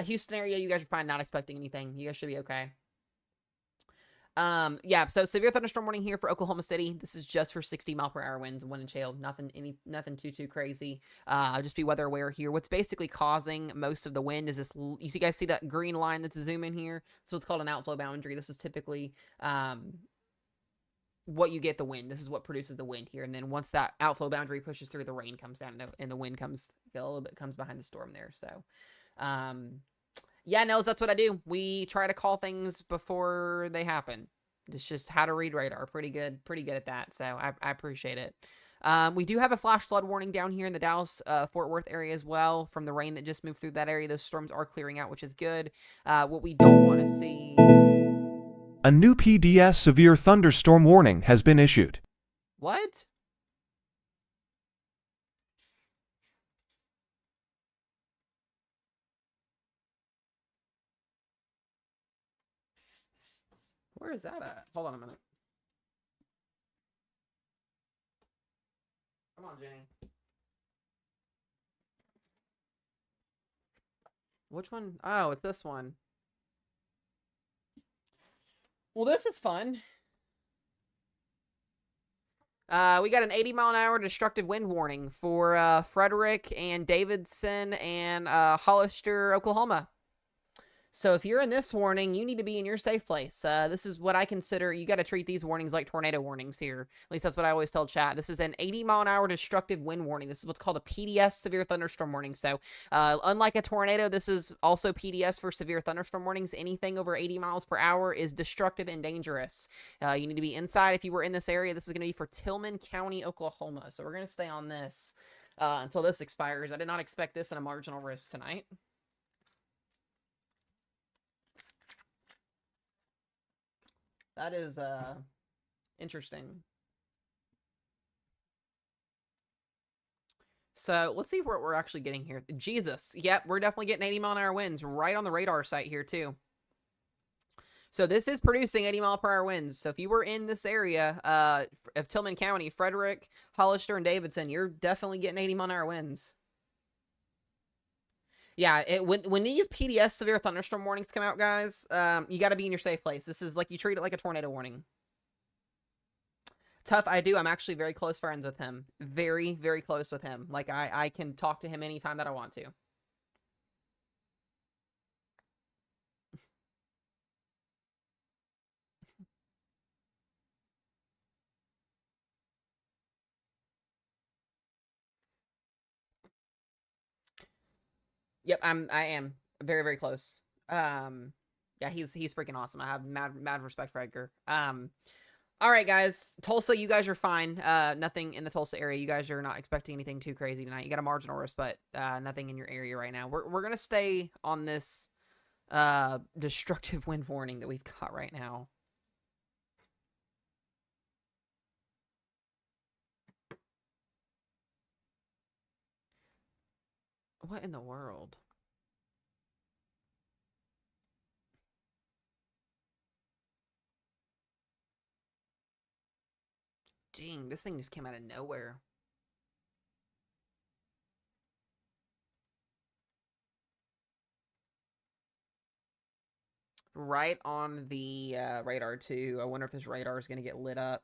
Houston area, you guys are probably not expecting anything. You guys should be okay. Yeah, so severe thunderstorm warning here for Oklahoma City. This is just for 60-mile-per-hour winds, wind and hail. Nothing too crazy. Just be weather aware here. What's basically causing most of the wind is this. You guys see that green line that's zooming here? So it's called an outflow boundary. This is typically what you get the wind. This is what produces the wind here. And then once that outflow boundary pushes through, the rain comes down and the wind comes a little bit comes behind the storm there. So, yeah, Nels, that's what I do. We try to call things before they happen. It's just how to read radar. Pretty good at that. So I appreciate it. We do have a flash flood warning down here in the Dallas, Fort Worth area as well from the rain that just moved through that area. Those storms are clearing out, which is good. What we don't want to see. A new PDS severe thunderstorm warning has been issued. What? Where is that at? Hold on a minute. Come on, Jenny. Which one? Oh, it's this one. Well, this is fun. We got an 80-mile-an-hour destructive wind warning for Frederick and Davidson and Hollister, Oklahoma. So if you're in this warning, you need to be in your safe place. This is what I consider, you got to treat these warnings like tornado warnings here. At least that's what I always tell chat. This is an 80-mile-an-hour destructive wind warning. This is what's called a PDS, severe thunderstorm warning. So unlike a tornado, this is also PDS for severe thunderstorm warnings. Anything over 80 miles per hour is destructive and dangerous. You need to be inside if you were in this area. This is going to be for Tillman County, Oklahoma. So we're going to stay on this until this expires. I did not expect this in a marginal risk tonight. That is interesting. So let's see what we're actually getting here. Jesus. Yep, we're definitely getting 80-mile-an-hour winds right on the radar site here too. So this is producing 80-mile-per-hour winds. So if you were in this area of Tillman County, Frederick, Hollister, and Davidson, you're definitely getting 80-mile-an-hour winds. Yeah, when these PDS severe thunderstorm warnings come out, guys, you got to be in your safe place. This is like, you treat it like a tornado warning. Tough, I do. I'm actually very close friends with him. Very, very close with him. Like, I can talk to him anytime that I want to. Yep, I am very, very close. Yeah, he's freaking awesome. I have mad respect for Edgar. All right, guys. Tulsa, you guys are fine. Nothing in the Tulsa area. You guys are not expecting anything too crazy tonight. You got a marginal risk, but nothing in your area right now. We're gonna stay on this destructive wind warning that we've got right now. What in the world? Dang, this thing just came out of nowhere. Right on the radar, too. I wonder if this radar is going to get lit up.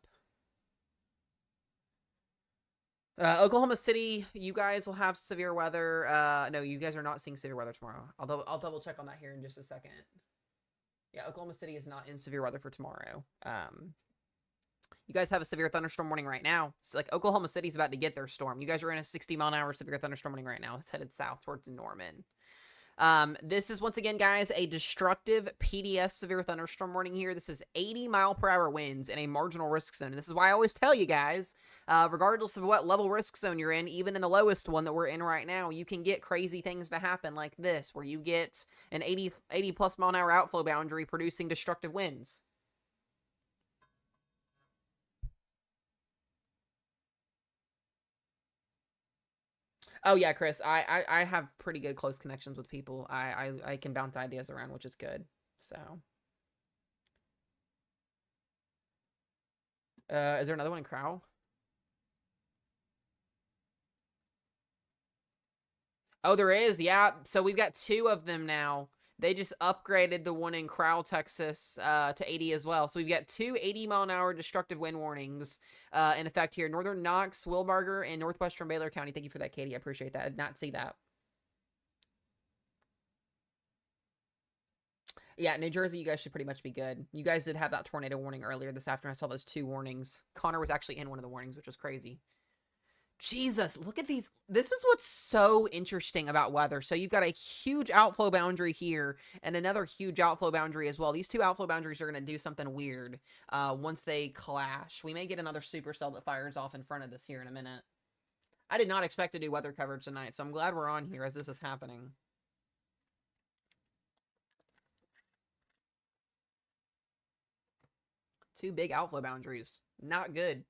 Oklahoma City, you guys will have severe weather. No, you guys are not seeing severe weather tomorrow. I'll double check on that here in just a second. Yeah, Oklahoma City is not in severe weather for tomorrow. You guys have a severe thunderstorm warning right now. So, like, Oklahoma City's about to get their storm. You guys are in a 60-mile-an-hour severe thunderstorm warning right now. It's headed south towards Norman. This is, once again, guys, a destructive PDS severe thunderstorm warning here. This is 80-mile-per-hour winds in a marginal risk zone. And this is why I always tell you guys, regardless of what level risk zone you're in, even in the lowest one that we're in right now, you can get crazy things to happen like this, where you get an 80-plus mile-an-hour outflow boundary producing destructive winds. Oh yeah, Chris. I have pretty good close connections with people. I can bounce ideas around, which is good. So, is there another one in Crow? Oh, there is. Yeah. So we've got two of them now. They just upgraded the one in Crowell, Texas, to 80 as well. So we've got two 80-mile-an-hour destructive wind warnings in effect here. Northern Knox, Wilbarger, and Northwestern Baylor County. Thank you for that, Katie. I appreciate that. I did not see that. Yeah, New Jersey, you guys should pretty much be good. You guys did have that tornado warning earlier this afternoon. I saw those two warnings. Connor was actually in one of the warnings, which was crazy. Jesus, look at these. This is what's so interesting about weather. So you've got a huge outflow boundary here and another huge outflow boundary as well. These two outflow boundaries are going to do something weird once they clash. We may get another supercell that fires off in front of this here in a minute. I did not expect to do weather coverage tonight, so I'm glad we're on here as this is happening. Two big outflow boundaries. Not good.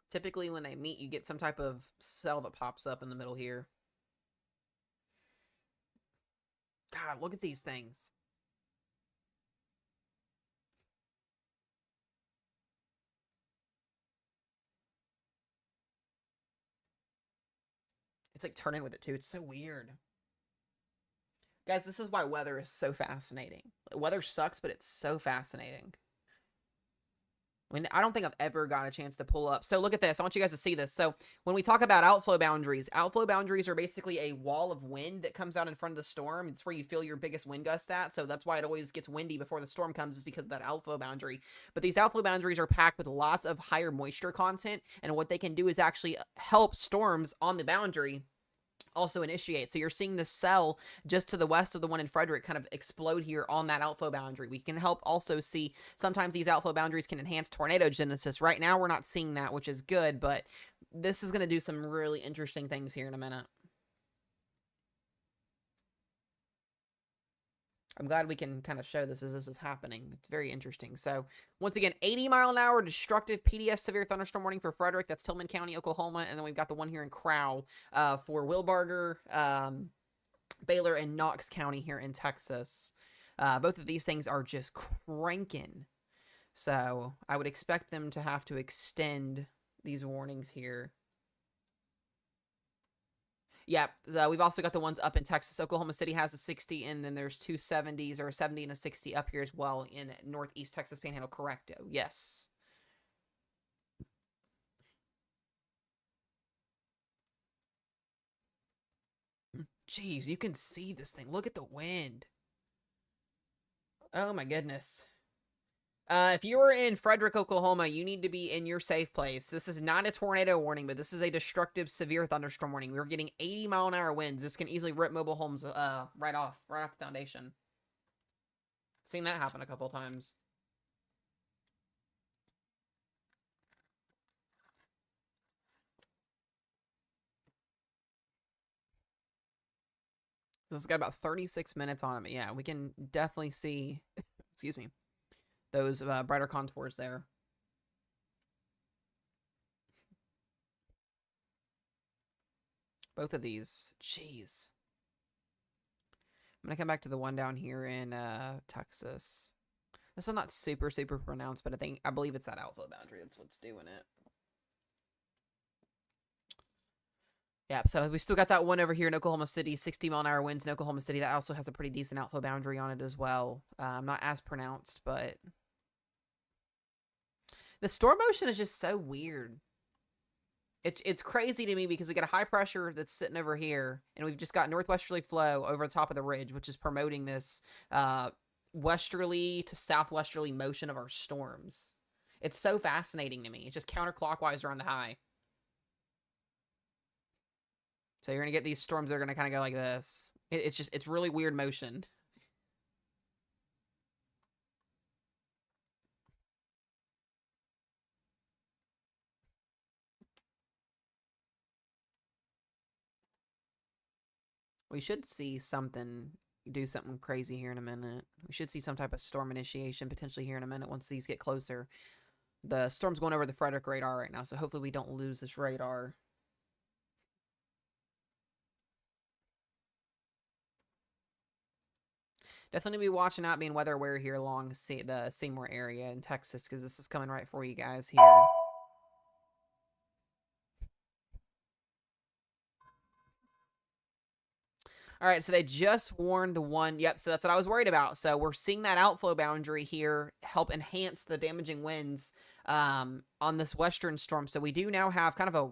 Typically, when they meet, you get some type of cell that pops up in the middle here. God, look at these things. It's like turning with it too. It's so weird. Guys, this is why weather is so fascinating. Weather sucks, but it's so fascinating. I mean, I don't think I've ever got a chance to pull up. So look at this. I want you guys to see this. So when we talk about outflow boundaries are basically a wall of wind that comes out in front of the storm. It's where you feel your biggest wind gust at. So that's why it always gets windy before the storm comes, is because of that outflow boundary. But these outflow boundaries are packed with lots of higher moisture content. And what they can do is actually help storms on the boundary also initiate. So you're seeing the cell just to the west of the one in Frederick kind of explode here on that outflow boundary. We can help also see sometimes these outflow boundaries can enhance tornado genesis. Right now we're not seeing that, which is good, but this is going to do some really interesting things here in a minute. I'm glad we can kind of show this as this is happening. It's very interesting. So, once again, 80-mile-an-hour destructive PDS severe thunderstorm warning for Frederick. That's Tillman County, Oklahoma. And then we've got the one here in Crowell for Wilbarger, Baylor, and Knox County here in Texas. Both of these things are just cranking. So, I would expect them to have to extend these warnings here. Yeah, we've also got the ones up in Texas. Oklahoma City has a 60, and then there's two 70s, or a 70 and a 60 up here as well in Northeast Texas Panhandle. Correcto. Yes. Jeez, you can see this thing. Look at the wind. Oh my goodness. If you were in Frederick, Oklahoma, you need to be in your safe place. This is not a tornado warning, but this is a destructive severe thunderstorm warning. We're getting 80-mile-an-hour winds. This can easily rip mobile homes right off the foundation. Seen that happen a couple times. This has got about 36 minutes on it, but yeah, we can definitely see, excuse me, those brighter contours there. Both of these. Jeez. I'm going to come back to the one down here in Texas. This one's not super pronounced, but I believe it's that outflow boundary. That's what's doing it. Yeah, so we still got that one over here in Oklahoma City, 60-mile-an-hour winds in Oklahoma City. That also has a pretty decent outflow boundary on it as well. Not as pronounced, but the storm motion is just so weird. It's crazy to me because we got a high pressure that's sitting over here, and we've just got northwesterly flow over the top of the ridge, which is promoting this westerly to southwesterly motion of our storms. It's so fascinating to me. It's just counterclockwise around the high. So you're going to get these storms that are going to kind of go like this. It's really weird motion. We should see something, do something crazy here in a minute. We should see some type of storm initiation potentially here in a minute once these get closer. The storm's going over the Frederick radar right now, so hopefully we don't lose this radar. Definitely be watching out, being weather aware here along the Seymour area in Texas, because this is coming right for you guys here. All right, so they just warned the one. Yep, so that's what I was worried about. So we're seeing that outflow boundary here help enhance the damaging winds on this western storm. So we do now have kind of a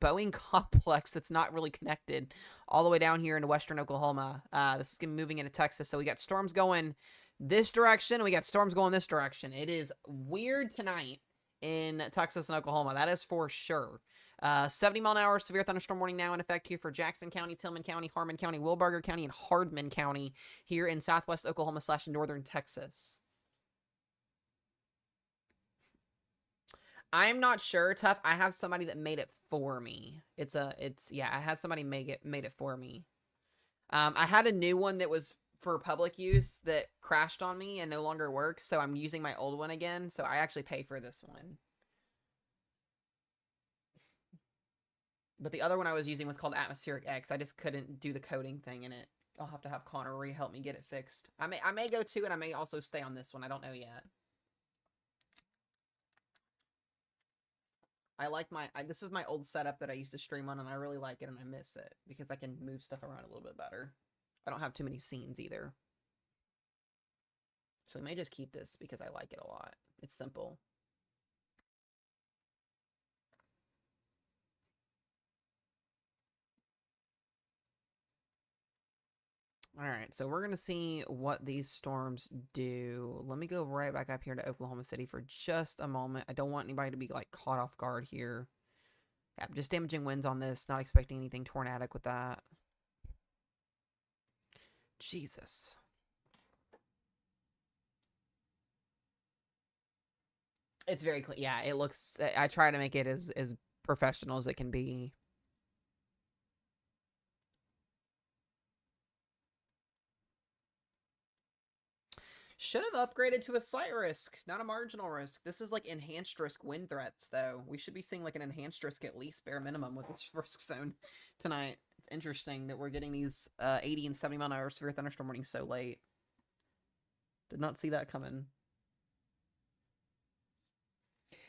Boeing complex that's not really connected all the way down here into western Oklahoma. This is going to be moving into Texas. So we got storms going this direction, and we got storms going this direction. It is weird tonight in Texas and Oklahoma. That is for sure. 70-mile-an-hour severe thunderstorm warning now in effect here for Jackson County, Tillman County, Harmon County, Wilbarger County, and Hardman County here in southwest Oklahoma / northern Texas. I'm not sure, Tough. I have somebody that made it for me. Yeah, I had somebody made it for me. I had a new one that was for public use that crashed on me and no longer works, so I'm using my old one again, so I actually pay for this one. But the other one I was using was called Atmospheric X. I just couldn't do the coding thing in it. I'll have to have Connor help me get it fixed. I may go to, and I may also stay on this one. I don't know yet. I like this is my old setup that I used to stream on, and I really like it, and I miss it because I can move stuff around a little bit better. I don't have too many scenes either. So we may just keep this because I like it a lot. It's simple. All right, so we're going to see what these storms do. Let me go right back up here to Oklahoma City for just a moment. I don't want anybody to be like caught off guard here. Yeah, just damaging winds on this. Not expecting anything tornadic with that. Jesus. It's very clean. Yeah, it looks... I try to make it as professional as it can be. Should have upgraded to a slight risk, not a marginal risk. This is like enhanced risk wind threats, though. We should be seeing like an enhanced risk at least bare minimum with this risk zone tonight. It's interesting that we're getting these 80 and 70 mile an hour severe thunderstorm warnings so late. Did not see that coming.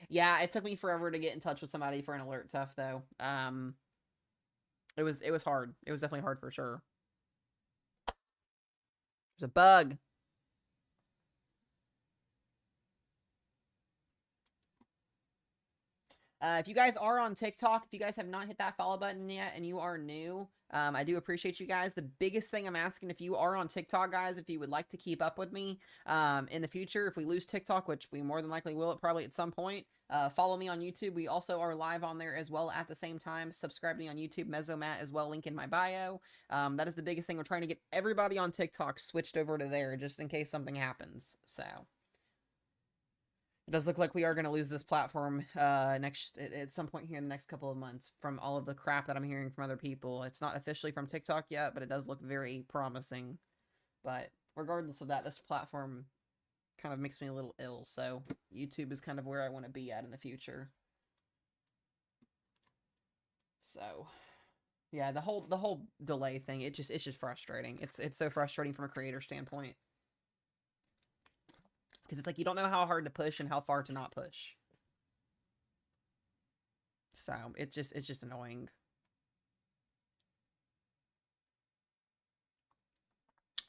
Yeah, it took me forever to get in touch with somebody for an alert tough, though. It was hard. It was definitely hard for sure. There's a bug. If you guys are on TikTok, if you guys have not hit that follow button yet and you are new, I do appreciate you guys. The biggest thing I'm asking, if you are on TikTok, guys, if you would like to keep up with me in the future, if we lose TikTok, which we more than likely will probably at some point, follow me on YouTube. We also are live on there as well at the same time. Subscribe to me on YouTube, Mesomat as well, link in my bio. That is the biggest thing. We're trying to get everybody on TikTok switched over to there just in case something happens. So... it does look like we are going to lose this platform at some point here in the next couple of months from all of the crap that I'm hearing from other people. It's not officially from TikTok yet, but it does look very promising. But regardless of that, this platform kind of makes me a little ill. So YouTube is kind of where I want to be at in the future. So yeah, the whole delay thing, it's just frustrating. It's so frustrating from a creator standpoint. Because it's like you don't know how hard to push and how far to not push. So it's just annoying.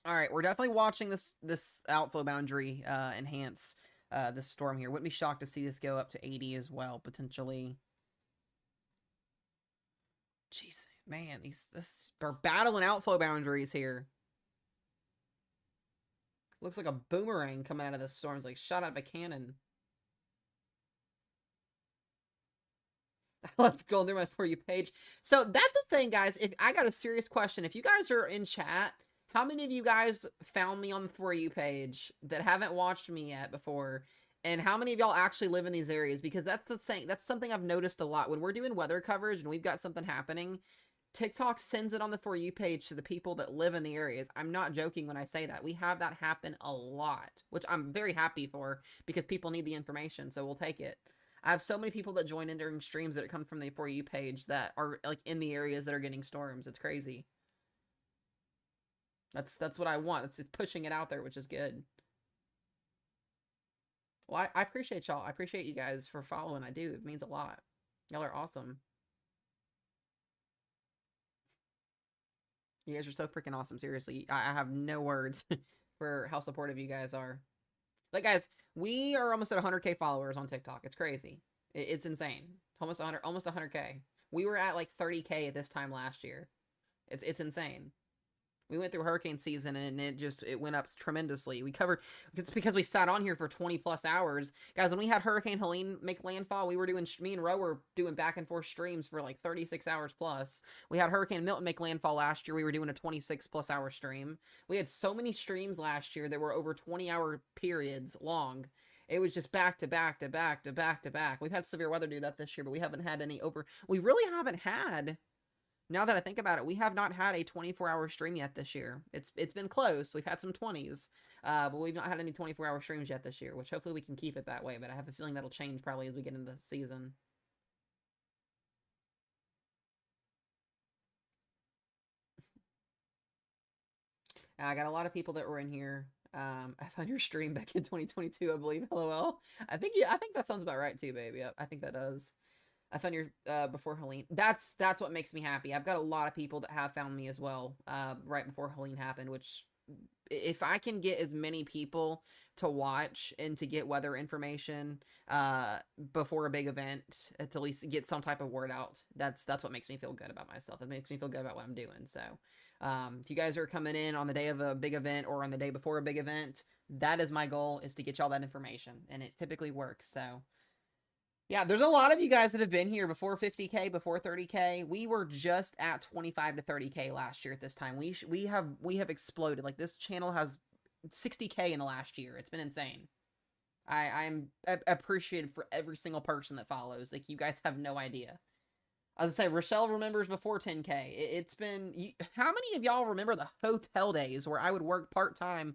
All right, we're definitely watching this outflow boundary enhance this storm here. Wouldn't be shocked to see this go up to 80 as well potentially. Jeez, man, we're battling outflow boundaries here. Looks like a boomerang coming out of the storm. It's like shot out of a cannon. I love going through my For You page. So that's the thing, guys. If I got a serious question, if you guys are in chat, how many of you guys found me on the For You page that haven't watched me yet before? And how many of y'all actually live in these areas? Because that's the thing. That's something I've noticed a lot. When we're doing weather coverage and we've got something happening, TikTok sends it on the For You page to the people that live in the areas. I'm not joking when I say that. We have that happen a lot, which I'm very happy for because people need the information, so we'll take it. I have so many people that join in during streams that come from the For You page that are like in the areas that are getting storms. It's crazy. That's what I want. It's pushing it out there, which is good. Well, I appreciate y'all. I appreciate you guys for following. I do. It means a lot. Y'all are awesome. You guys are so freaking awesome. Seriously, I have no words for how supportive you guys are. Like, guys, we are almost at 100K followers on TikTok. It's crazy. It's insane. Almost 100K. We were at like 30K at this time last year. It's insane. We went through hurricane season and it went up tremendously. It's because we sat on here for 20 plus hours. Guys, when we had Hurricane Helene make landfall, me and Ro were doing back and forth streams for like 36 hours plus. We had Hurricane Milton make landfall last year. We were doing a 26 plus hour stream. We had so many streams last year that were over 20-hour periods long. It was just back to back to back to back to back. We've had severe weather do that this year, but we haven't had any we really haven't had... Now that I think about it, we have not had a 24-hour stream yet this year. It's been close. We've had some 20s, but we've not had any 24-hour streams yet this year, which hopefully we can keep it that way, but I have a feeling that'll change probably as we get into the season. I got a lot of people that were in here. I found your stream back in 2022, I believe. LOL. I think that sounds about right too, baby. Yep, I think that does. I found your before Helene. That's what makes me happy. I've got a lot of people that have found me as well. Right before Helene happened, which if I can get as many people to watch and to get weather information before a big event, to at least get some type of word out, that's what makes me feel good about myself. It makes me feel good about what I'm doing. So if you guys are coming in on the day of a big event or on the day before a big event, that is my goal, is to get y'all that information, and it typically works. So yeah, there's a lot of you guys that have been here before 50K, before 30K. We were just at 25 to 30K last year at this time. We have exploded. Like, this channel has 60K in the last year. It's been insane. I'm appreciated for every single person that follows. Like, you guys have no idea. As I say, Rochelle remembers before 10K. It's been... how many of y'all remember the hotel days where I would work part-time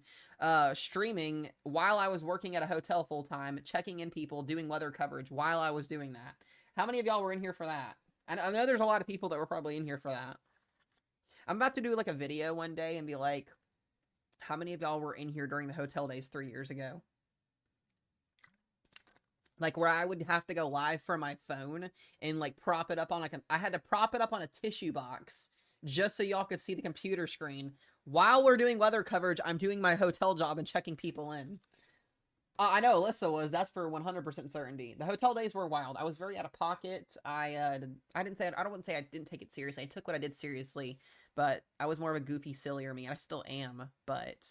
streaming while I was working at a hotel full-time, checking in people, doing weather coverage while I was doing that? How many of y'all were in here for that? And I know there's a lot of people that were probably in here for that. I'm about to do, like, a video one day and be like, how many of y'all were in here during the hotel days 3 years ago? Like, where I would have to go live from my phone and, like, prop it up on, like, I had to prop it up on a tissue box just so y'all could see the computer screen. While we're doing weather coverage, I'm doing my hotel job and checking people in. I know Alyssa was. That's for 100% certainty. The hotel days were wild. I was very out of pocket. I don't want to say I didn't take it seriously. I took what I did seriously, but I was more of a goofy, sillier me. I still am, but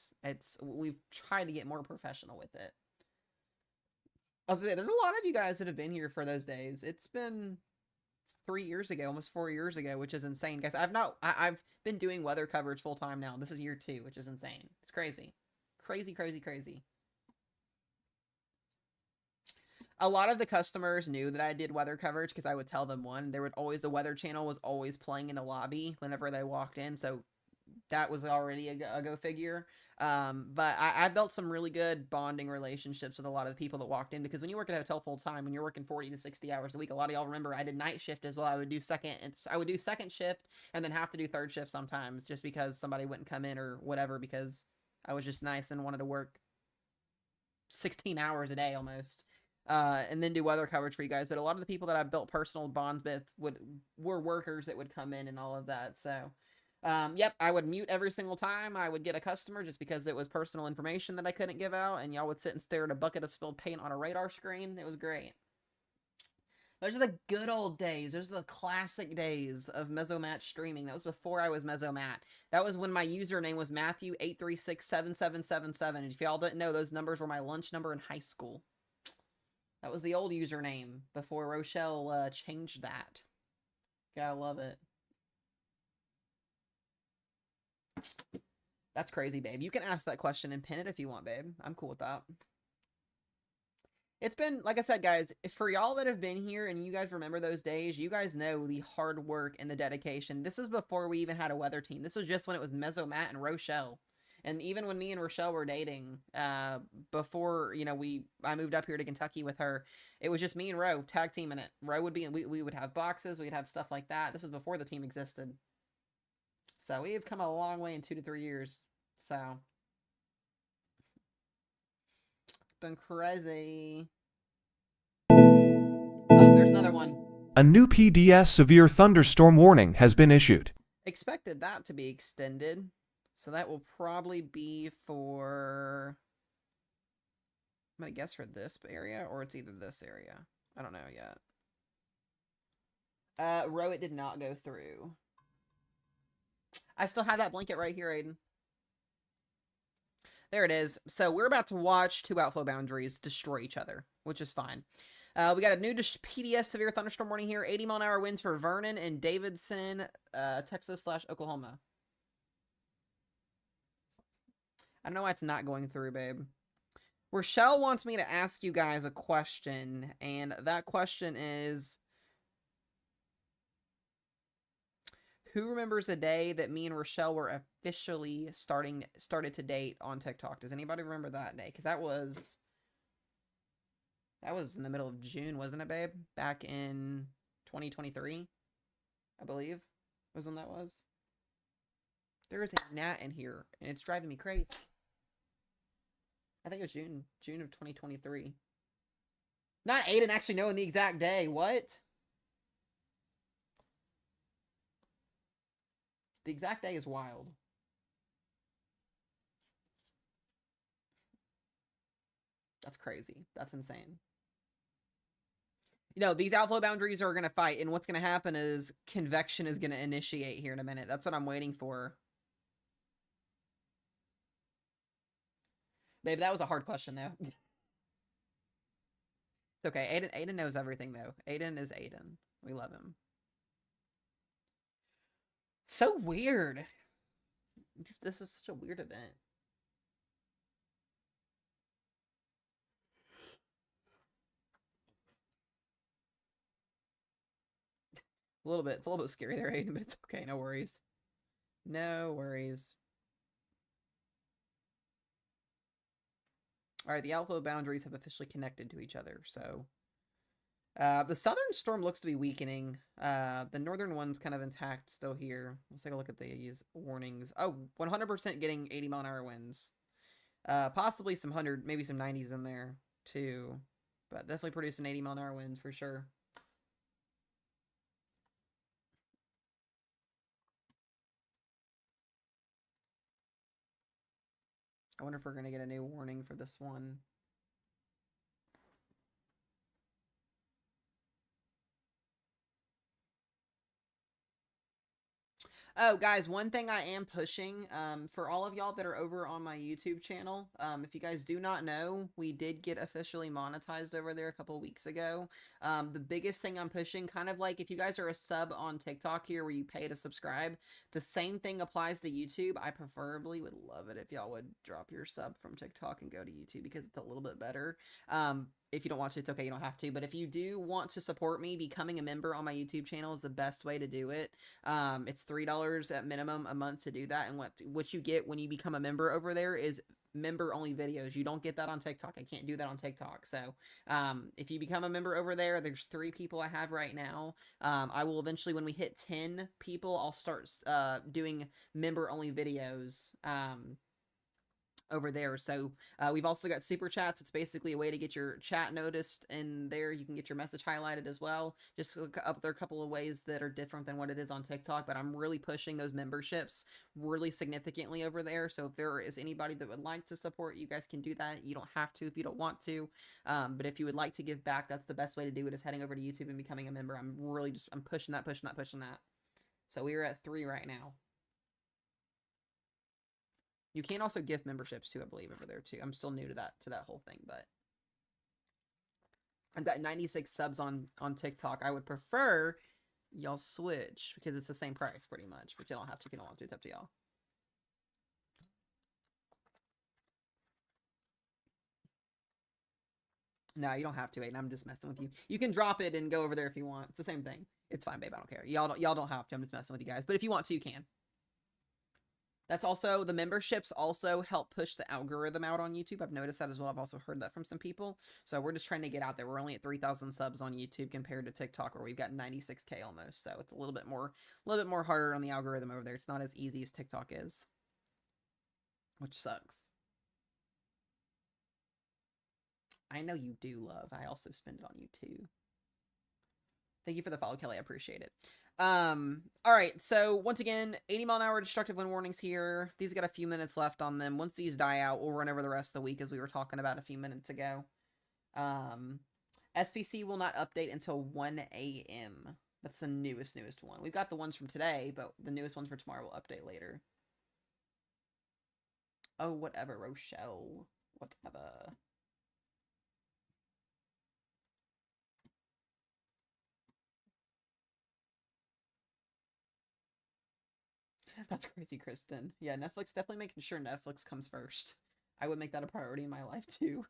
we've tried to get more professional with it. I'll say, there's a lot of you guys that have been here for those days. It's 3 years ago, almost 4 years ago, which is insane, guys. I've been doing weather coverage full time now. This is year 2, which is insane. It's crazy. Crazy, crazy, crazy. A lot of the customers knew that I did weather coverage because I would tell them the Weather Channel was always playing in the lobby whenever they walked in. So that was already a go figure. But I built some really good bonding relationships with a lot of the people that walked in, because when you work at a hotel full time, when you're working 40 to 60 hours a week, a lot of y'all remember I did night shift as well. I would do second shift and then have to do third shift sometimes, just because somebody wouldn't come in or whatever, because I was just nice and wanted to work 16 hours a day almost. And then do weather coverage for you guys. But a lot of the people that I built personal bonds with were workers that would come in and all of that. So yep, I would mute every single time I would get a customer, just because it was personal information that I couldn't give out, and y'all would sit and stare at a bucket of spilled paint on a radar screen. It was great. Those are the good old days. Those are the classic days of Mesomat streaming. That was before I was Mesomat. That was when my username was Matthew8367777. And if y'all didn't know, those numbers were my lunch number in high school. That was the old username before Rochelle changed that. Gotta love it. That's crazy, babe. You can ask that question and pin it if you want, babe. I'm cool with that. It's been, like I said, guys, for y'all that have been here and you guys remember those days, you guys know the hard work and the dedication. This was before we even had a weather team. This was just when it was Mesomat and Rochelle. And even when me and Rochelle were dating, before, you know, I moved up here to Kentucky with her, it was just me and Ro, tag teaming it. Ro would be, we would have boxes, we'd have stuff like that. This is before the team existed. So we have come a long way in 2 to 3 years. So it's been crazy. Oh, there's another one. A new PDS severe thunderstorm warning has been issued. Expected that to be extended. So that will probably be for, I'm going to guess for this area, or it's either this area. I don't know yet. Ro, it did not go through. I still have that blanket right here, Aiden. There it is. So we're about to watch 2 outflow boundaries destroy each other, which is fine. We got a new PDS severe thunderstorm warning here. 80-mile-an-hour winds for Vernon and Davidson, Texas/Oklahoma. I don't know why it's not going through, babe. Rochelle wants me to ask you guys a question, and that question is, who remembers the day that me and Rochelle were officially started to date on TikTok? Does anybody remember that day? Because that was in the middle of June, wasn't it, babe? Back in 2023, I believe, was when that was. There is a gnat in here, and it's driving me crazy. I think it was June of 2023. Not Aiden actually knowing the exact day. What? The exact day is wild. That's crazy. That's insane. You know, these outflow boundaries are going to fight, and what's going to happen is convection is going to initiate here in a minute. That's what I'm waiting for. Babe, that was a hard question, though. It's okay. Aiden knows everything, though. Aiden is Aiden. We love him. So weird. This is such a weird event. It's a little bit scary there, Aiden, but it's okay. No worries. No worries. All right, the outflow boundaries have officially connected to each other, so the southern storm looks to be weakening. The northern one's kind of intact still here. Let's take a look at these warnings. Oh, 100% getting 80-mile-an-hour winds. Possibly some 100, maybe some 90s in there too, but definitely producing 80-mile-an-hour winds for sure. I wonder if we're going to get a new warning for this one. Oh, guys, one thing I am pushing, for all of y'all that are over on my YouTube channel, if you guys do not know, we did get officially monetized over there a couple weeks ago. The biggest thing I'm pushing, kind of like if you guys are a sub on TikTok here where you pay to subscribe, the same thing applies to YouTube. I preferably would love it if y'all would drop your sub from TikTok and go to YouTube because it's a little bit better. If you don't want to, it's okay. You don't have to. But if you do want to support me, becoming a member on my YouTube channel is the best way to do it. It's $3 at minimum a month to do that. And what you get when you become a member over there is member-only videos. You don't get that on TikTok. I can't do that on TikTok. So if you become a member over there, there's 3 people I have right now. I will eventually, when we hit 10 people, I'll start doing member-only videos over there. So we've also got super chats. It's basically a way to get your chat noticed in there. You can get your message highlighted as well. Just up there are a couple of ways that are different than what it is on TikTok, but I'm really pushing those memberships really significantly over there. So if there is anybody that would like to support, you guys can do that. You don't have to if you don't want to, but if you would like to give back, that's the best way to do it, is heading over to YouTube and becoming a member. I'm pushing that. So we are at 3 right now. You can also gift memberships too, I believe, over there too. I'm still new to that whole thing, but I've got 96 subs on TikTok. I would prefer y'all switch because it's the same price pretty much, but you don't have to if you don't want to. It's up to y'all. No, you don't have to, Aiden. I'm just messing with you. You can drop it and go over there if you want. It's the same thing. It's fine, babe. I don't care. Y'all don't have to. I'm just messing with you guys. But if you want to, you can. That's also, the memberships also help push the algorithm out on YouTube. I've noticed that as well. I've also heard that from some people. So we're just trying to get out there. We're only at 3,000 subs on YouTube compared to TikTok, where we've got 96K almost. So it's a little bit more harder on the algorithm over there. It's not as easy as TikTok is, which sucks. I know you do, love. I also spend it on you too. Thank you for the follow, Kelly. I appreciate it. All right, so once again, 80-mile-an-hour destructive wind warnings here. These got a few minutes left on them. Once these die out, we'll run over the rest of the week, as we were talking about a few minutes ago. SPC will not update until 1 a.m. That's the newest one. We've got the ones from today, but the newest ones for tomorrow will update later. Oh, whatever, Rochelle. Whatever. That's crazy, Kristen. Yeah, Netflix, definitely making sure Netflix comes first. I would make that a priority in my life, too.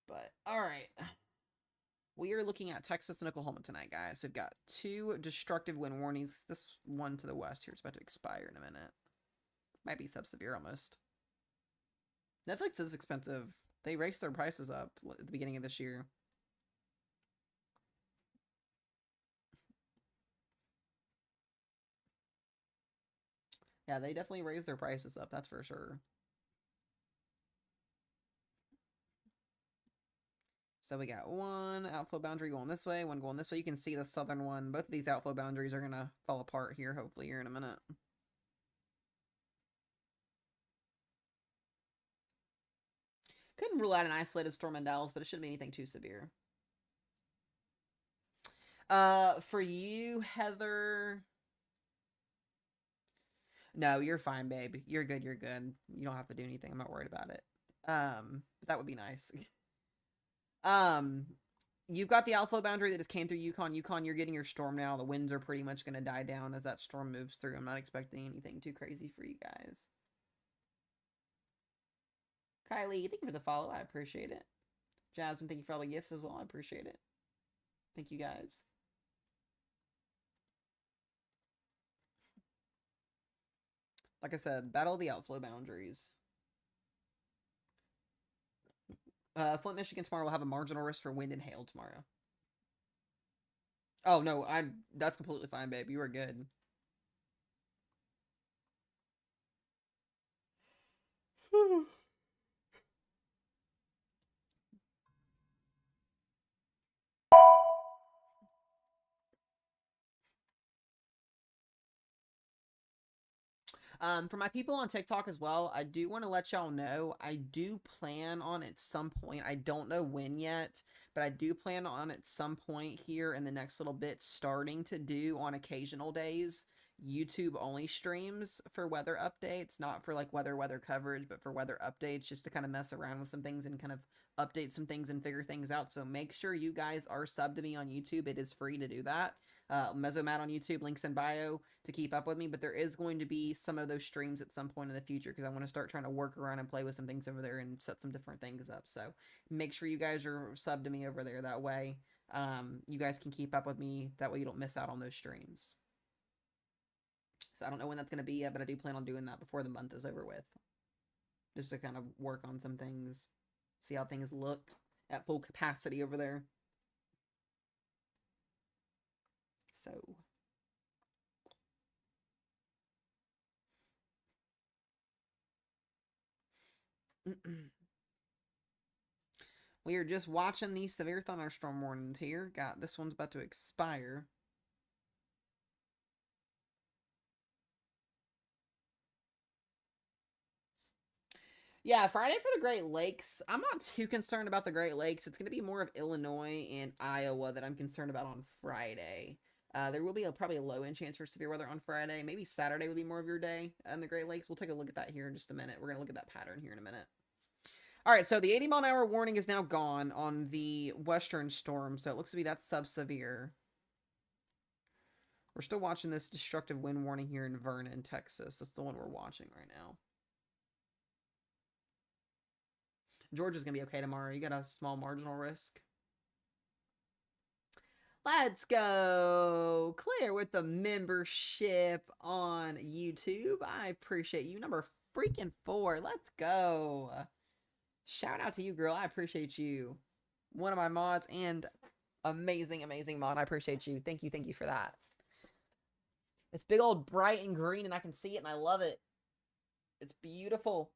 But, alright. We are looking at Texas and Oklahoma tonight, guys. We've got 2 destructive wind warnings. This one to the west here is about to expire in a minute. Might be sub-severe almost. Netflix is expensive. They raised their prices up at the beginning of this year. Yeah, they definitely raised their prices up, that's for sure. So we got one outflow boundary going this way, one going this way. You can see the southern one. Both of these outflow boundaries are going to fall apart here, hopefully, here in a minute. Couldn't rule out an isolated storm in Dallas, but it shouldn't be anything too severe. For you, Heather... No, you're fine, babe. You're good, you're good. You don't have to do anything. I'm not worried about it. But that would be nice. You've got the outflow boundary that just came through Yukon. Yukon, you're getting your storm now. The winds are pretty much going to die down as that storm moves through. I'm not expecting anything too crazy for you guys. Kylie, thank you for the follow. I appreciate it. Jasmine, thank you for all the gifts as well. I appreciate it. Thank you, guys. Like I said, battle of the outflow boundaries. Flint, Michigan tomorrow will have a marginal risk for wind and hail tomorrow. Oh, no, that's completely fine, babe. You are good. For my people on TikTok as well, I do want to let y'all know, I do plan on at some point, I don't know when yet, but I do plan on at some point here in the next little bit starting to do on occasional days YouTube only streams for weather updates, not for like weather coverage, but for weather updates, just to kind of mess around with some things and kind of update some things and figure things out. So make sure you guys are subbed to me on YouTube. It is free to do that. Mesomat on YouTube, links in bio to keep up with me, but there is going to be some of those streams at some point in the future because I want to start trying to work around and play with some things over there and set some different things up. So make sure you guys are subbed to me over there. That way you guys can keep up with me. That way you don't miss out on those streams. So I don't know when that's going to be yet, but I do plan on doing that before the month is over with. Just to kind of work on some things, see how things look at full capacity over there. So... we are just watching these severe thunderstorm warnings here. Got this one's about to expire. Yeah, Friday for the Great Lakes. I'm not too concerned about the Great Lakes. It's going to be more of Illinois and Iowa that I'm concerned about on Friday. There will be probably a low-end chance for severe weather on Friday. Maybe Saturday would be more of your day in the Great Lakes. We'll take a look at that here in just a minute. We're going to look at that pattern here in a minute. All right, so the 80-mile-an-hour warning is now gone on the western storm, so it looks to be that sub-severe. We're still watching this destructive wind warning here in Vernon, Texas. That's the one we're watching right now. Georgia's going to be okay tomorrow. You got a small marginal risk. Let's go. Claire with the membership on YouTube. I appreciate you. Number freaking 4. Let's go. Shout out to you, girl. I appreciate you. One of my mods and amazing, amazing mod. I appreciate you. Thank you for that. It's big old bright and green and I can see it and I love it. It's beautiful.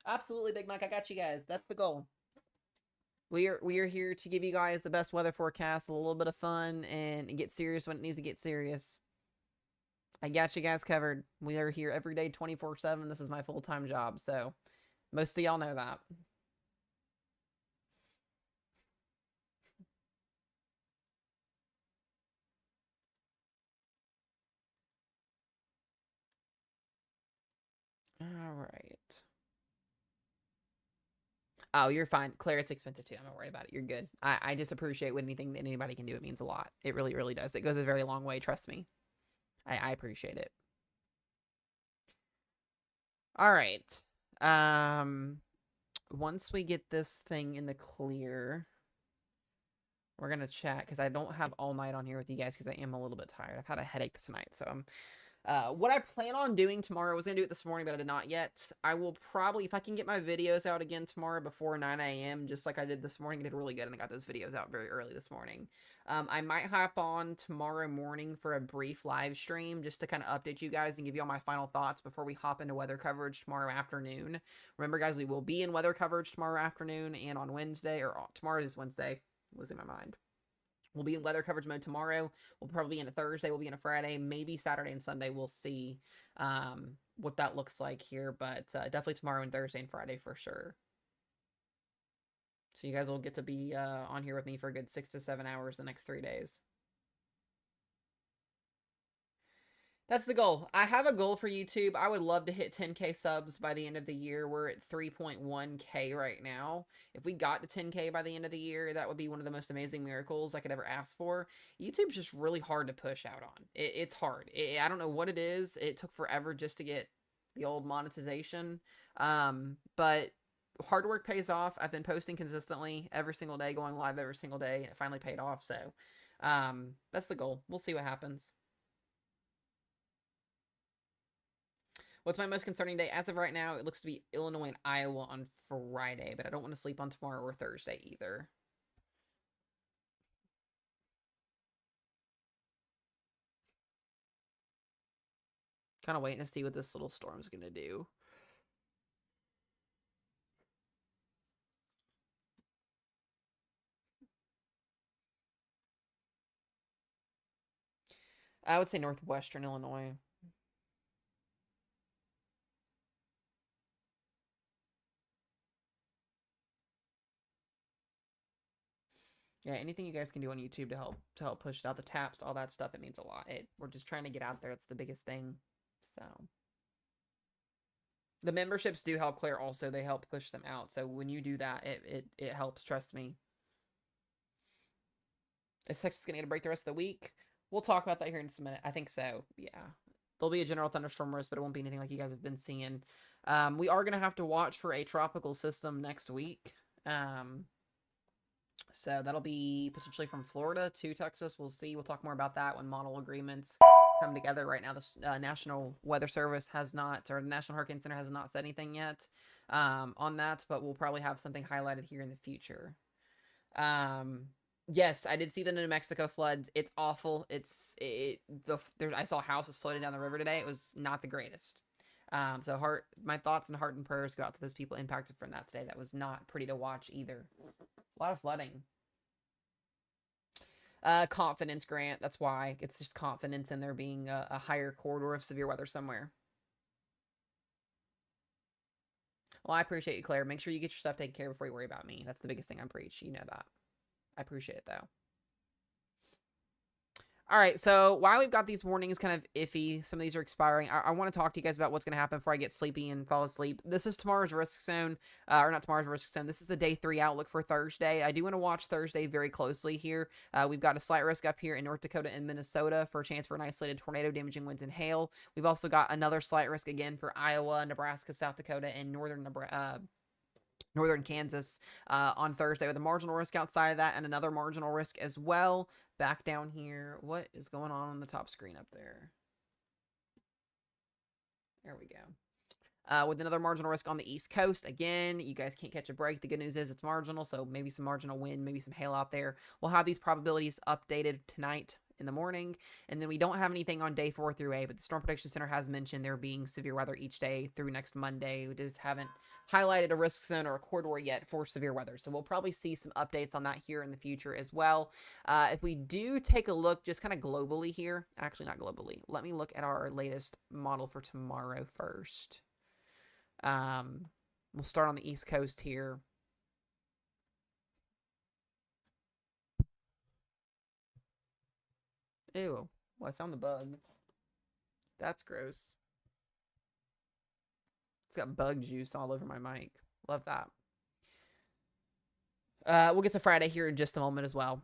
Absolutely, Big Mike. I got you guys. That's the goal. We are here to give you guys the best weather forecast, a little bit of fun, and get serious when it needs to get serious. I got you guys covered. We are here every day, 24/7. This is my full-time job, so most of y'all know that. All right. Oh, you're fine. Claire, it's expensive too. I'm not worried about it. You're good. I just appreciate when anything that anybody can do. It means a lot. It really, really does. It goes a very long way. Trust me. I appreciate it. All right. Once we get this thing in the clear, we're going to chat because I don't have all night on here with you guys because I am a little bit tired. I've had a headache tonight, so I'm What I plan on doing tomorrow, I was going to do it this morning, but I did not yet. I will probably, if I can get my videos out again tomorrow before 9 a.m., just like I did this morning, I did really good, and I got those videos out very early this morning. I might hop on tomorrow morning for a brief live stream just to kind of update you guys and give you all my final thoughts before we hop into weather coverage tomorrow afternoon. Remember, guys, we will be in weather coverage tomorrow afternoon and on Wednesday, or tomorrow is Wednesday. I'm losing my mind. We'll be in weather coverage mode tomorrow. We'll probably be in a Thursday. We'll be in a Friday, maybe Saturday and Sunday. We'll see what that looks like here, but definitely tomorrow and Thursday and Friday for sure. So you guys will get to be on here with me for a good 6 to 7 hours the next 3 days. That's the goal. I have a goal for YouTube. I would love to hit 10K subs by the end of the year. We're at 3.1K right now. If we got to 10K by the end of the year, that would be one of the most amazing miracles I could ever ask for. YouTube's just really hard to push out on. It's hard. I don't know what it is. It took forever just to get the old monetization. But hard work pays off. I've been posting consistently every single day, going live every single day, and it finally paid off. So that's the goal. We'll see what happens. What's my most concerning day? As of right now, it looks to be Illinois and Iowa on Friday, but I don't want to sleep on tomorrow or Thursday either. Kind of waiting to see what this little storm's going to do. I would say northwestern Illinois. Yeah, anything you guys can do on YouTube to help push out the taps, all that stuff, it means a lot. We're just trying to get out there. It's the biggest thing. So the memberships do help, Claire. Also, they help push them out. So when you do that, it helps. Trust me. Is Texas going to get a break the rest of the week? We'll talk about that here in just a minute. I think so. Yeah. There'll be a general thunderstorm risk, but it won't be anything like you guys have been seeing. We are going to have to watch for a tropical system next week. So that'll be potentially from Florida to Texas. We'll see. We'll talk more about that when model agreements come together. Right now, the National Weather Service has not, or the National Hurricane Center has not said anything yet on that, but we'll probably have something highlighted here in the future. Yes, I did see the New Mexico floods. It's awful. I saw houses floating down the river today. It was not the greatest. So my thoughts and heart and prayers go out to those people impacted from that today. That was not pretty to watch either. A lot of flooding. Confidence, Grant. That's why. It's just confidence in there being a higher corridor of severe weather somewhere. Well, I appreciate you, Claire. Make sure you get your stuff taken care of before you worry about me. That's the biggest thing I preach. You know that. I appreciate it, though. All right, so while we've got these warnings kind of iffy, some of these are expiring, I want to talk to you guys about what's going to happen before I get sleepy and fall asleep. This is tomorrow's risk zone, or not tomorrow's risk zone. This is the day 3 outlook for Thursday. I do want to watch Thursday very closely here. We've got a slight risk up here in North Dakota and Minnesota for a chance for an isolated tornado, damaging winds, and hail. We've also got another slight risk again for Iowa, Nebraska, South Dakota, and northern Kansas on Thursday with a marginal risk outside of that and another marginal risk as well. Back down here, what is going on the top screen up there? There we go. With another marginal risk on the East Coast. Again, you guys can't catch a break. The good news is it's marginal, so maybe some marginal wind, maybe some hail out there. We'll have these probabilities updated tonight in the morning, and then we don't have anything on day 4 through 8, but the Storm Protection Center has mentioned there being severe weather each day through next Monday. We just haven't highlighted a risk zone or a corridor yet for severe weather, so we'll probably see some updates on that here in the future as well. If we do take a look just kind of globally here, actually not globally, let me look at our latest model for tomorrow first. We'll start on the East Coast here. Ew. Well, I found the bug. That's gross. It's got bug juice all over my mic. Love that. We'll get to Friday here in just a moment as well.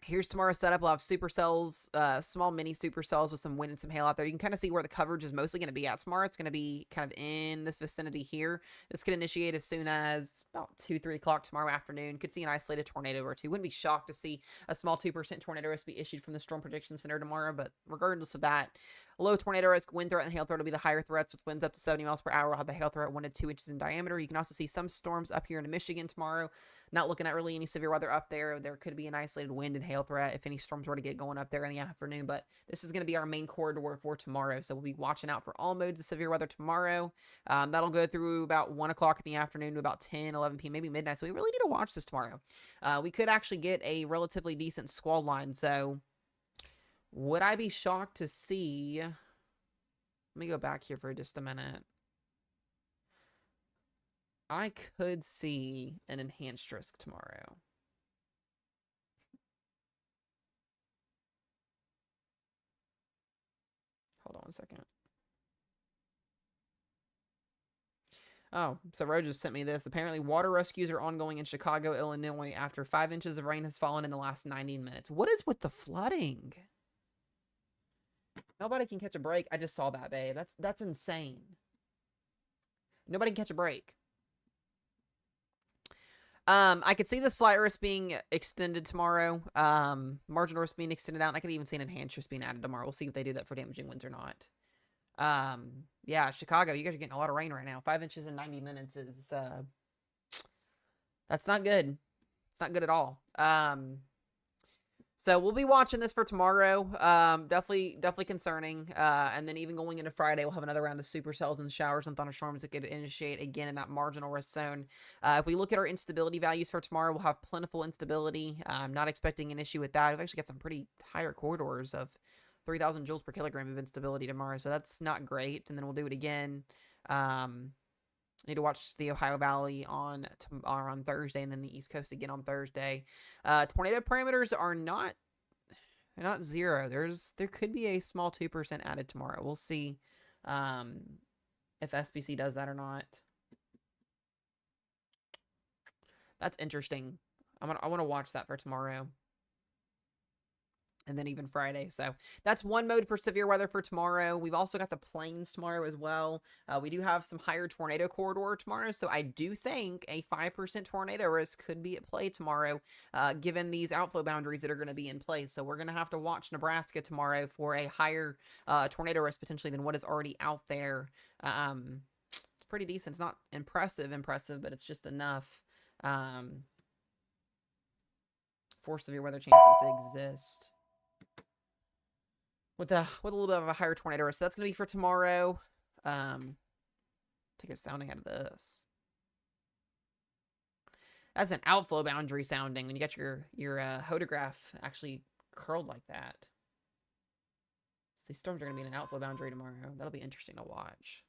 Here's tomorrow's setup. We'll have supercells, small mini supercells with some wind and some hail out there. You can kind of see where the coverage is mostly going to be at tomorrow. It's going to be kind of in this vicinity here. This could initiate as soon as about 2, 3 o'clock tomorrow afternoon. Could see an isolated tornado or two. Wouldn't be shocked to see a small 2% tornado risk be issued from the Storm Prediction Center tomorrow. But regardless of that, low tornado risk, wind threat, and hail threat will be the higher threats with winds up to 70 miles per hour. We'll have the hail threat 1 to 2 inches in diameter. You can also see some storms up here in Michigan tomorrow. Not looking at really any severe weather up there. There could be an isolated wind and hail threat if any storms were to get going up there in the afternoon. But this is going to be our main corridor for tomorrow. So we'll be watching out for all modes of severe weather tomorrow. That'll go through about 1 o'clock in the afternoon to about 10, 11 p.m., maybe midnight. So we really need to watch this tomorrow. We could actually get a relatively decent squall line. So would I be shocked to see... Let me go back here for just a minute. I could see an enhanced risk tomorrow. Hold on a second. Oh, so Ro just sent me this. Apparently, water rescues are ongoing in Chicago, Illinois after 5 inches of rain has fallen in the last 90 minutes. What is with the flooding? Nobody can catch a break. I just saw that, babe. That's insane. Nobody can catch a break. I could see the slight risk being extended tomorrow. Marginal risk being extended out. And I could even see an enhanced risk being added tomorrow. We'll see if they do that for damaging winds or not. Yeah, Chicago, you guys are getting a lot of rain right now. 5 inches in 90 minutes is, that's not good. It's not good at all. So we'll be watching this for tomorrow. Definitely concerning. And then even going into Friday, we'll have another round of supercells and showers and thunderstorms that could initiate again in that marginal risk zone. If we look at our instability values for tomorrow, we'll have plentiful instability. I'm not expecting an issue with that. We've actually got some pretty higher corridors of 3,000 joules per kilogram of instability tomorrow, so that's not great. And then we'll do it again. Need to watch the Ohio Valley on Thursday, and then the East Coast again on Thursday. Tornado parameters are not zero. There could be a small 2% added tomorrow. We'll see if SPC does that or not. That's interesting. I want to watch that for tomorrow. And then even Friday. So that's one mode for severe weather for tomorrow. We've also got the plains tomorrow as well. We do have some higher tornado corridor tomorrow. So I do think a 5% tornado risk could be at play tomorrow, given these outflow boundaries that are going to be in place. So we're going to have to watch Nebraska tomorrow for a higher tornado risk potentially than what is already out there. It's pretty decent. It's not impressive, but it's just enough for severe weather chances to exist. With a little bit of a higher tornado risk. So that's going to be for tomorrow. Take a sounding out of this. That's an outflow boundary sounding when you got your hodograph actually curled like that. So these storms are going to be in an outflow boundary tomorrow. That'll be interesting to watch.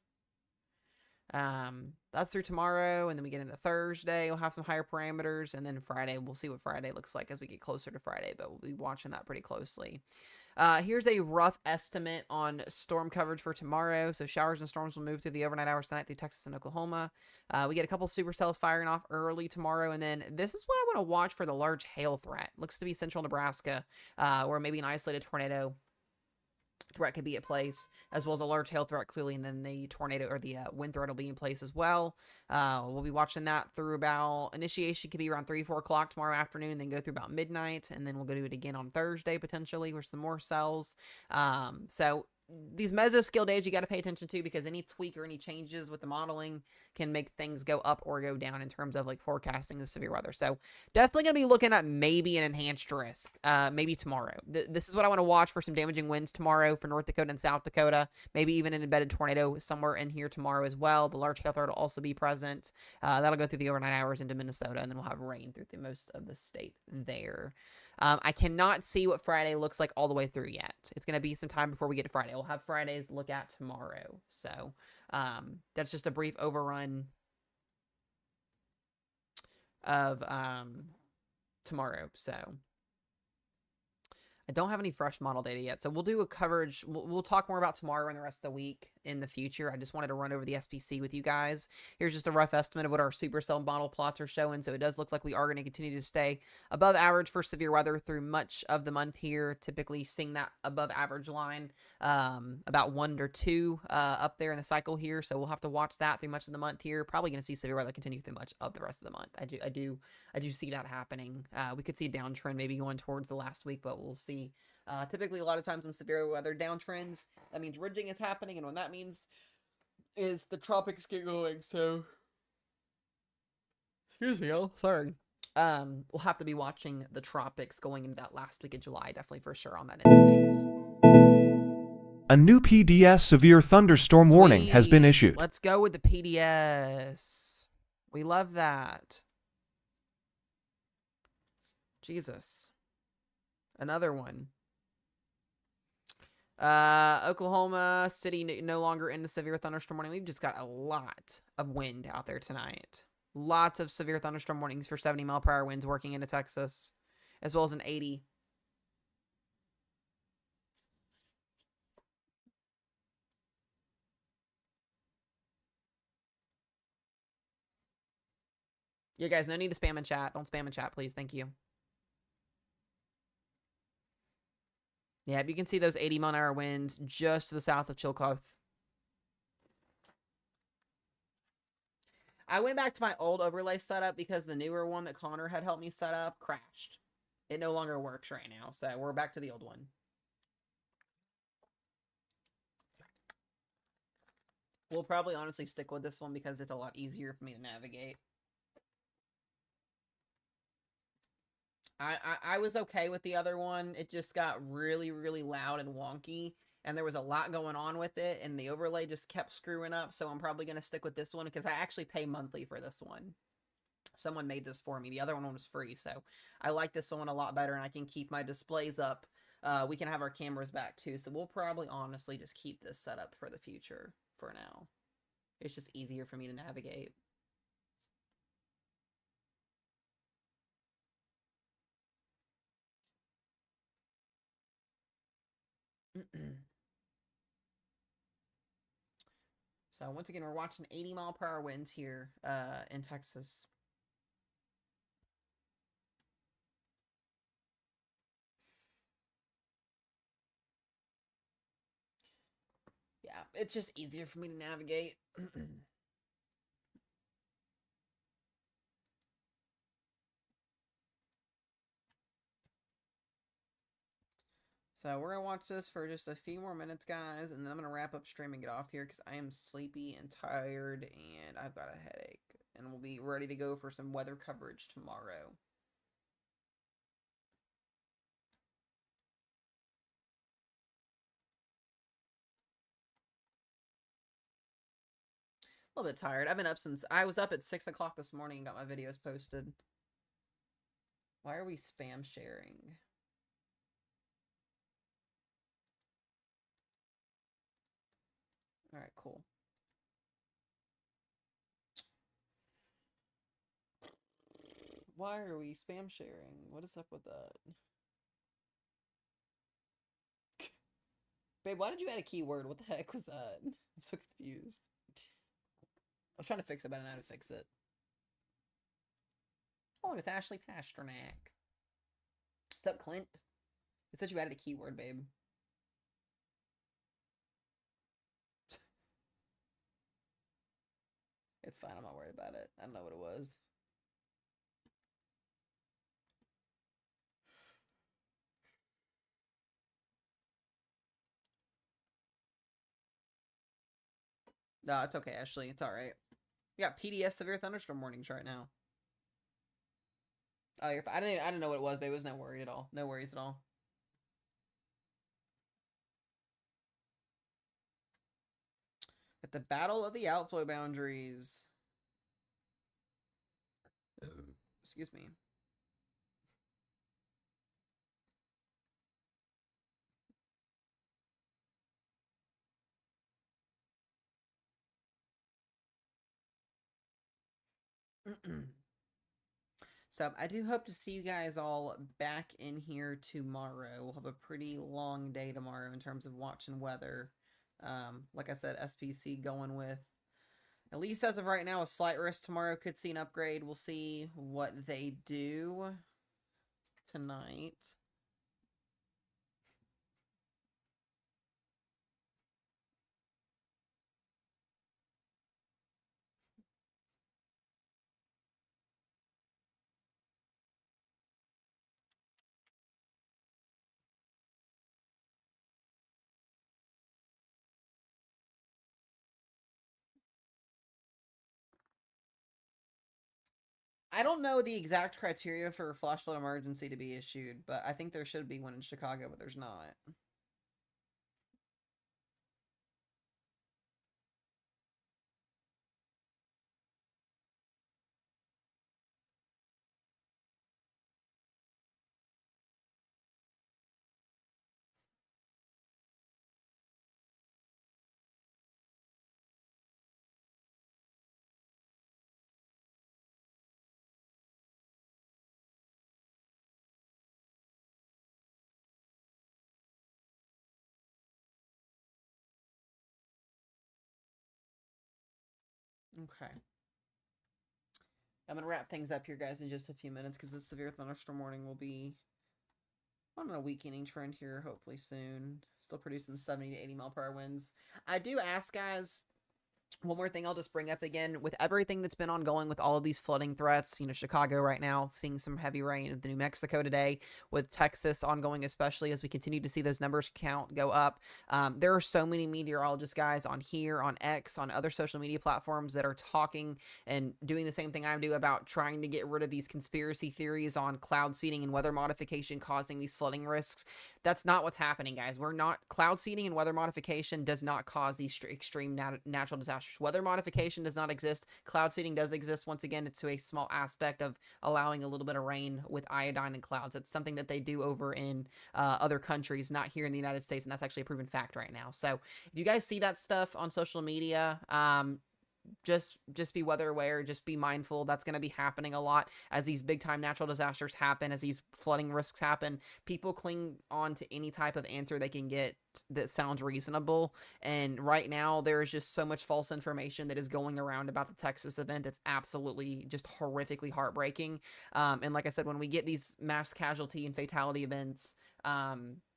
That's through tomorrow, and then we get into Thursday. We'll have some higher parameters, and then Friday, we'll see what Friday looks like as we get closer to Friday, but we'll be watching that pretty closely. Here's a rough estimate on storm coverage for tomorrow. So showers and storms will move through the overnight hours tonight through Texas and Oklahoma. We get a couple supercells firing off early tomorrow, and then this is what I want to watch for the large hail threat. Looks to be central Nebraska, where maybe an isolated tornado threat could be at place, as well as a large hail threat clearly, and then the tornado or the wind threat will be in place as well. We'll be watching that through about, initiation could be around 3, 4 o'clock tomorrow afternoon, then go through about midnight, and then we'll go do it again on Thursday potentially with some more cells. So these mesoscale days you got to pay attention to, because any tweak or any changes with the modeling can make things go up or go down in terms of like forecasting the severe weather. So definitely going to be looking at maybe an enhanced risk, maybe tomorrow. This is what I want to watch for some damaging winds tomorrow for North Dakota and South Dakota, maybe even an embedded tornado somewhere in here tomorrow as well. The large hail threat will also be present. That'll go through the overnight hours into Minnesota, and then we'll have rain through most of the state there. I cannot see what Friday looks like all the way through yet. It's going to be some time before we get to Friday. We'll have Fridays to look at tomorrow. So that's just a brief overrun of tomorrow. So I don't have any fresh model data yet, so we'll do a coverage. We'll talk more about tomorrow and the rest of the week in the future. I just wanted to run over the SPC with you guys. Here's just a rough estimate of what our supercell model plots are showing. So it does look like we are going to continue to stay above average for severe weather through much of the month here, typically seeing that above average line about 1 or 2 up there in the cycle here. So we'll have to watch that through much of the month here. Probably going to see severe weather continue through much of the rest of the month. I do see that happening. We could see a downtrend maybe going towards the last week, but we'll see. Typically, a lot of times when severe weather downtrends, that means ridging is happening, and what that means is the tropics get going. So, excuse me, y'all. Sorry. We'll have to be watching the tropics going into that last week of July, definitely for sure on that end of things. A new PDS severe thunderstorm warning has been issued. Let's go with the PDS. We love that. Jesus. Another one. Oklahoma City no longer into severe thunderstorm warning. We've just got a lot of wind out there tonight. Lots of severe thunderstorm warnings for 70-mile-per-hour winds working into Texas, as well as an 80. Yeah, guys, no need to spam in chat. Don't spam in chat, please. Thank you. Yeah, you can see those 80-mile-an-hour winds just to the south of Chillicothe. I went back to my old overlay setup because the newer one that Connor had helped me set up crashed. It no longer works right now, so we're back to the old one. We'll probably honestly stick with this one because it's a lot easier for me to navigate. I was okay with the other one. It just got really, really loud and wonky, and there was a lot going on with it, and the overlay just kept screwing up, so I'm probably going to stick with this one because I actually pay monthly for this one. Someone made this for me. The other one was free, so I like this one a lot better, and I can keep my displays up. We can have our cameras back, too, so we'll probably honestly just keep this set up for the future for now. It's just easier for me to navigate. So once again, we're watching 80-mile-per-hour winds here in Texas. Yeah, it's just easier for me to navigate. So we're going to watch this for just a few more minutes, guys, and then I'm going to wrap up stream and get off here because I am sleepy and tired, and I've got a headache. And we'll be ready to go for some weather coverage tomorrow. A little bit tired. I've been up since... I was up at 6 o'clock this morning and got my videos posted. Why are we spam sharing? Alright, cool. Why are we spam sharing? What is up with that? Babe, why did you add a keyword? What the heck was that? I'm so confused. I was trying to fix it, but I don't know how to fix it. Oh, it's Ashley Pasternak. What's up, Clint? It said you added a keyword, babe. It's fine, I'm not worried about it. I don't know what it was. No, it's okay, Ashley. It's alright. We got PDS severe thunderstorm warnings right now. Oh, you're fine. I didn't know what it was, babe. It was no worry at all. No worries at all. At the battle of the outflow boundaries. Excuse me. So I do hope to see you guys all back in here tomorrow. We'll have a pretty long day tomorrow in terms of watching weather. Like I said, SPC going with, at least as of right now, a slight risk tomorrow. Could see an upgrade. We'll see what they do tonight. I don't know the exact criteria for a flash flood emergency to be issued, but I think there should be one in Chicago, but there's not. Okay. I'm going to wrap things up here, guys, in just a few minutes because this severe thunderstorm warning will be on a weakening trend here, hopefully soon. Still producing 70 to 80 mile per hour winds. I do ask, guys, one more thing I'll just bring up again, with everything that's been ongoing with all of these flooding threats, Chicago right now seeing some heavy rain, the New Mexico today, with Texas ongoing, especially as we continue to see those numbers count go up. There are so many meteorologists, guys, on here, on X, on other social media platforms that are talking and doing the same thing I do about trying to get rid of these conspiracy theories on cloud seeding and weather modification causing these flooding risks. That's not what's happening, guys. Cloud seeding and weather modification does not cause these extreme natural disasters. Weather modification does not exist. Cloud seeding does exist. Once again, it's to a small aspect of allowing a little bit of rain with iodine and clouds. It's something that they do over in other countries, not here in the United States, and that's actually a proven fact right now. So if you guys see that stuff on social media, just be weather aware, just be mindful. That's going to be happening a lot as these big time natural disasters happen, as these flooding risks happen. People cling on to any type of answer they can get that sounds reasonable, and right now there is just so much false information that is going around about the Texas event that's absolutely just horrifically heartbreaking. And like I said, when we get these mass casualty and fatality events,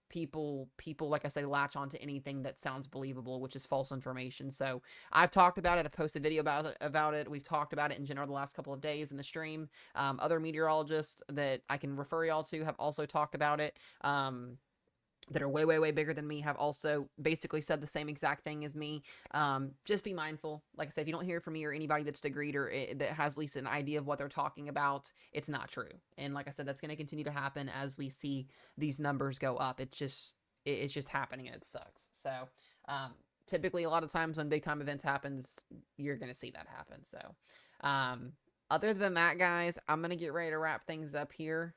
people like I said, latch onto anything that sounds believable, which is false information. So I've talked about it. I've posted a video about it. We've talked about it in general the last couple of days in the stream. Other meteorologists that I can refer y'all to have also talked about it. That are way bigger than me have also basically said the same exact thing as me. Just be mindful. Like I said, if you don't hear from me or anybody that's degreed or that has at least an idea of what they're talking about, it's not true. And like I said, that's going to continue to happen as we see these numbers go up. It's just happening, and it sucks. So typically a lot of times when big time events happens, you're going to see that happen. So other than that, guys, I'm going to get ready to wrap things up here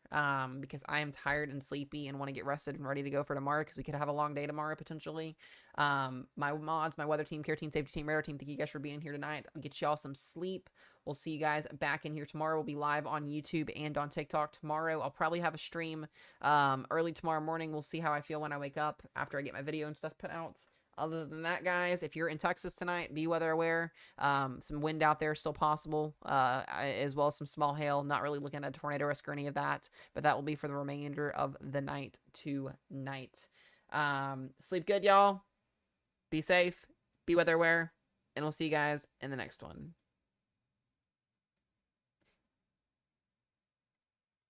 because I am tired and sleepy and want to get rested and ready to go for tomorrow because we could have a long day tomorrow potentially. My mods, my weather team, care team, safety team, radar team, thank you guys for being here tonight. I'll get y'all some sleep. We'll see you guys back in here tomorrow. We'll be live on YouTube and on TikTok tomorrow. I'll probably have a stream early tomorrow morning. We'll see how I feel when I wake up after I get my video and stuff put out. Other than that, guys, if you're in Texas tonight, be weather aware. Some wind out there still possible, as well as some small hail. Not really looking at a tornado risk or any of that, but that will be for the remainder of the night tonight. Sleep good, y'all. Be safe. Be weather aware. And we'll see you guys in the next one.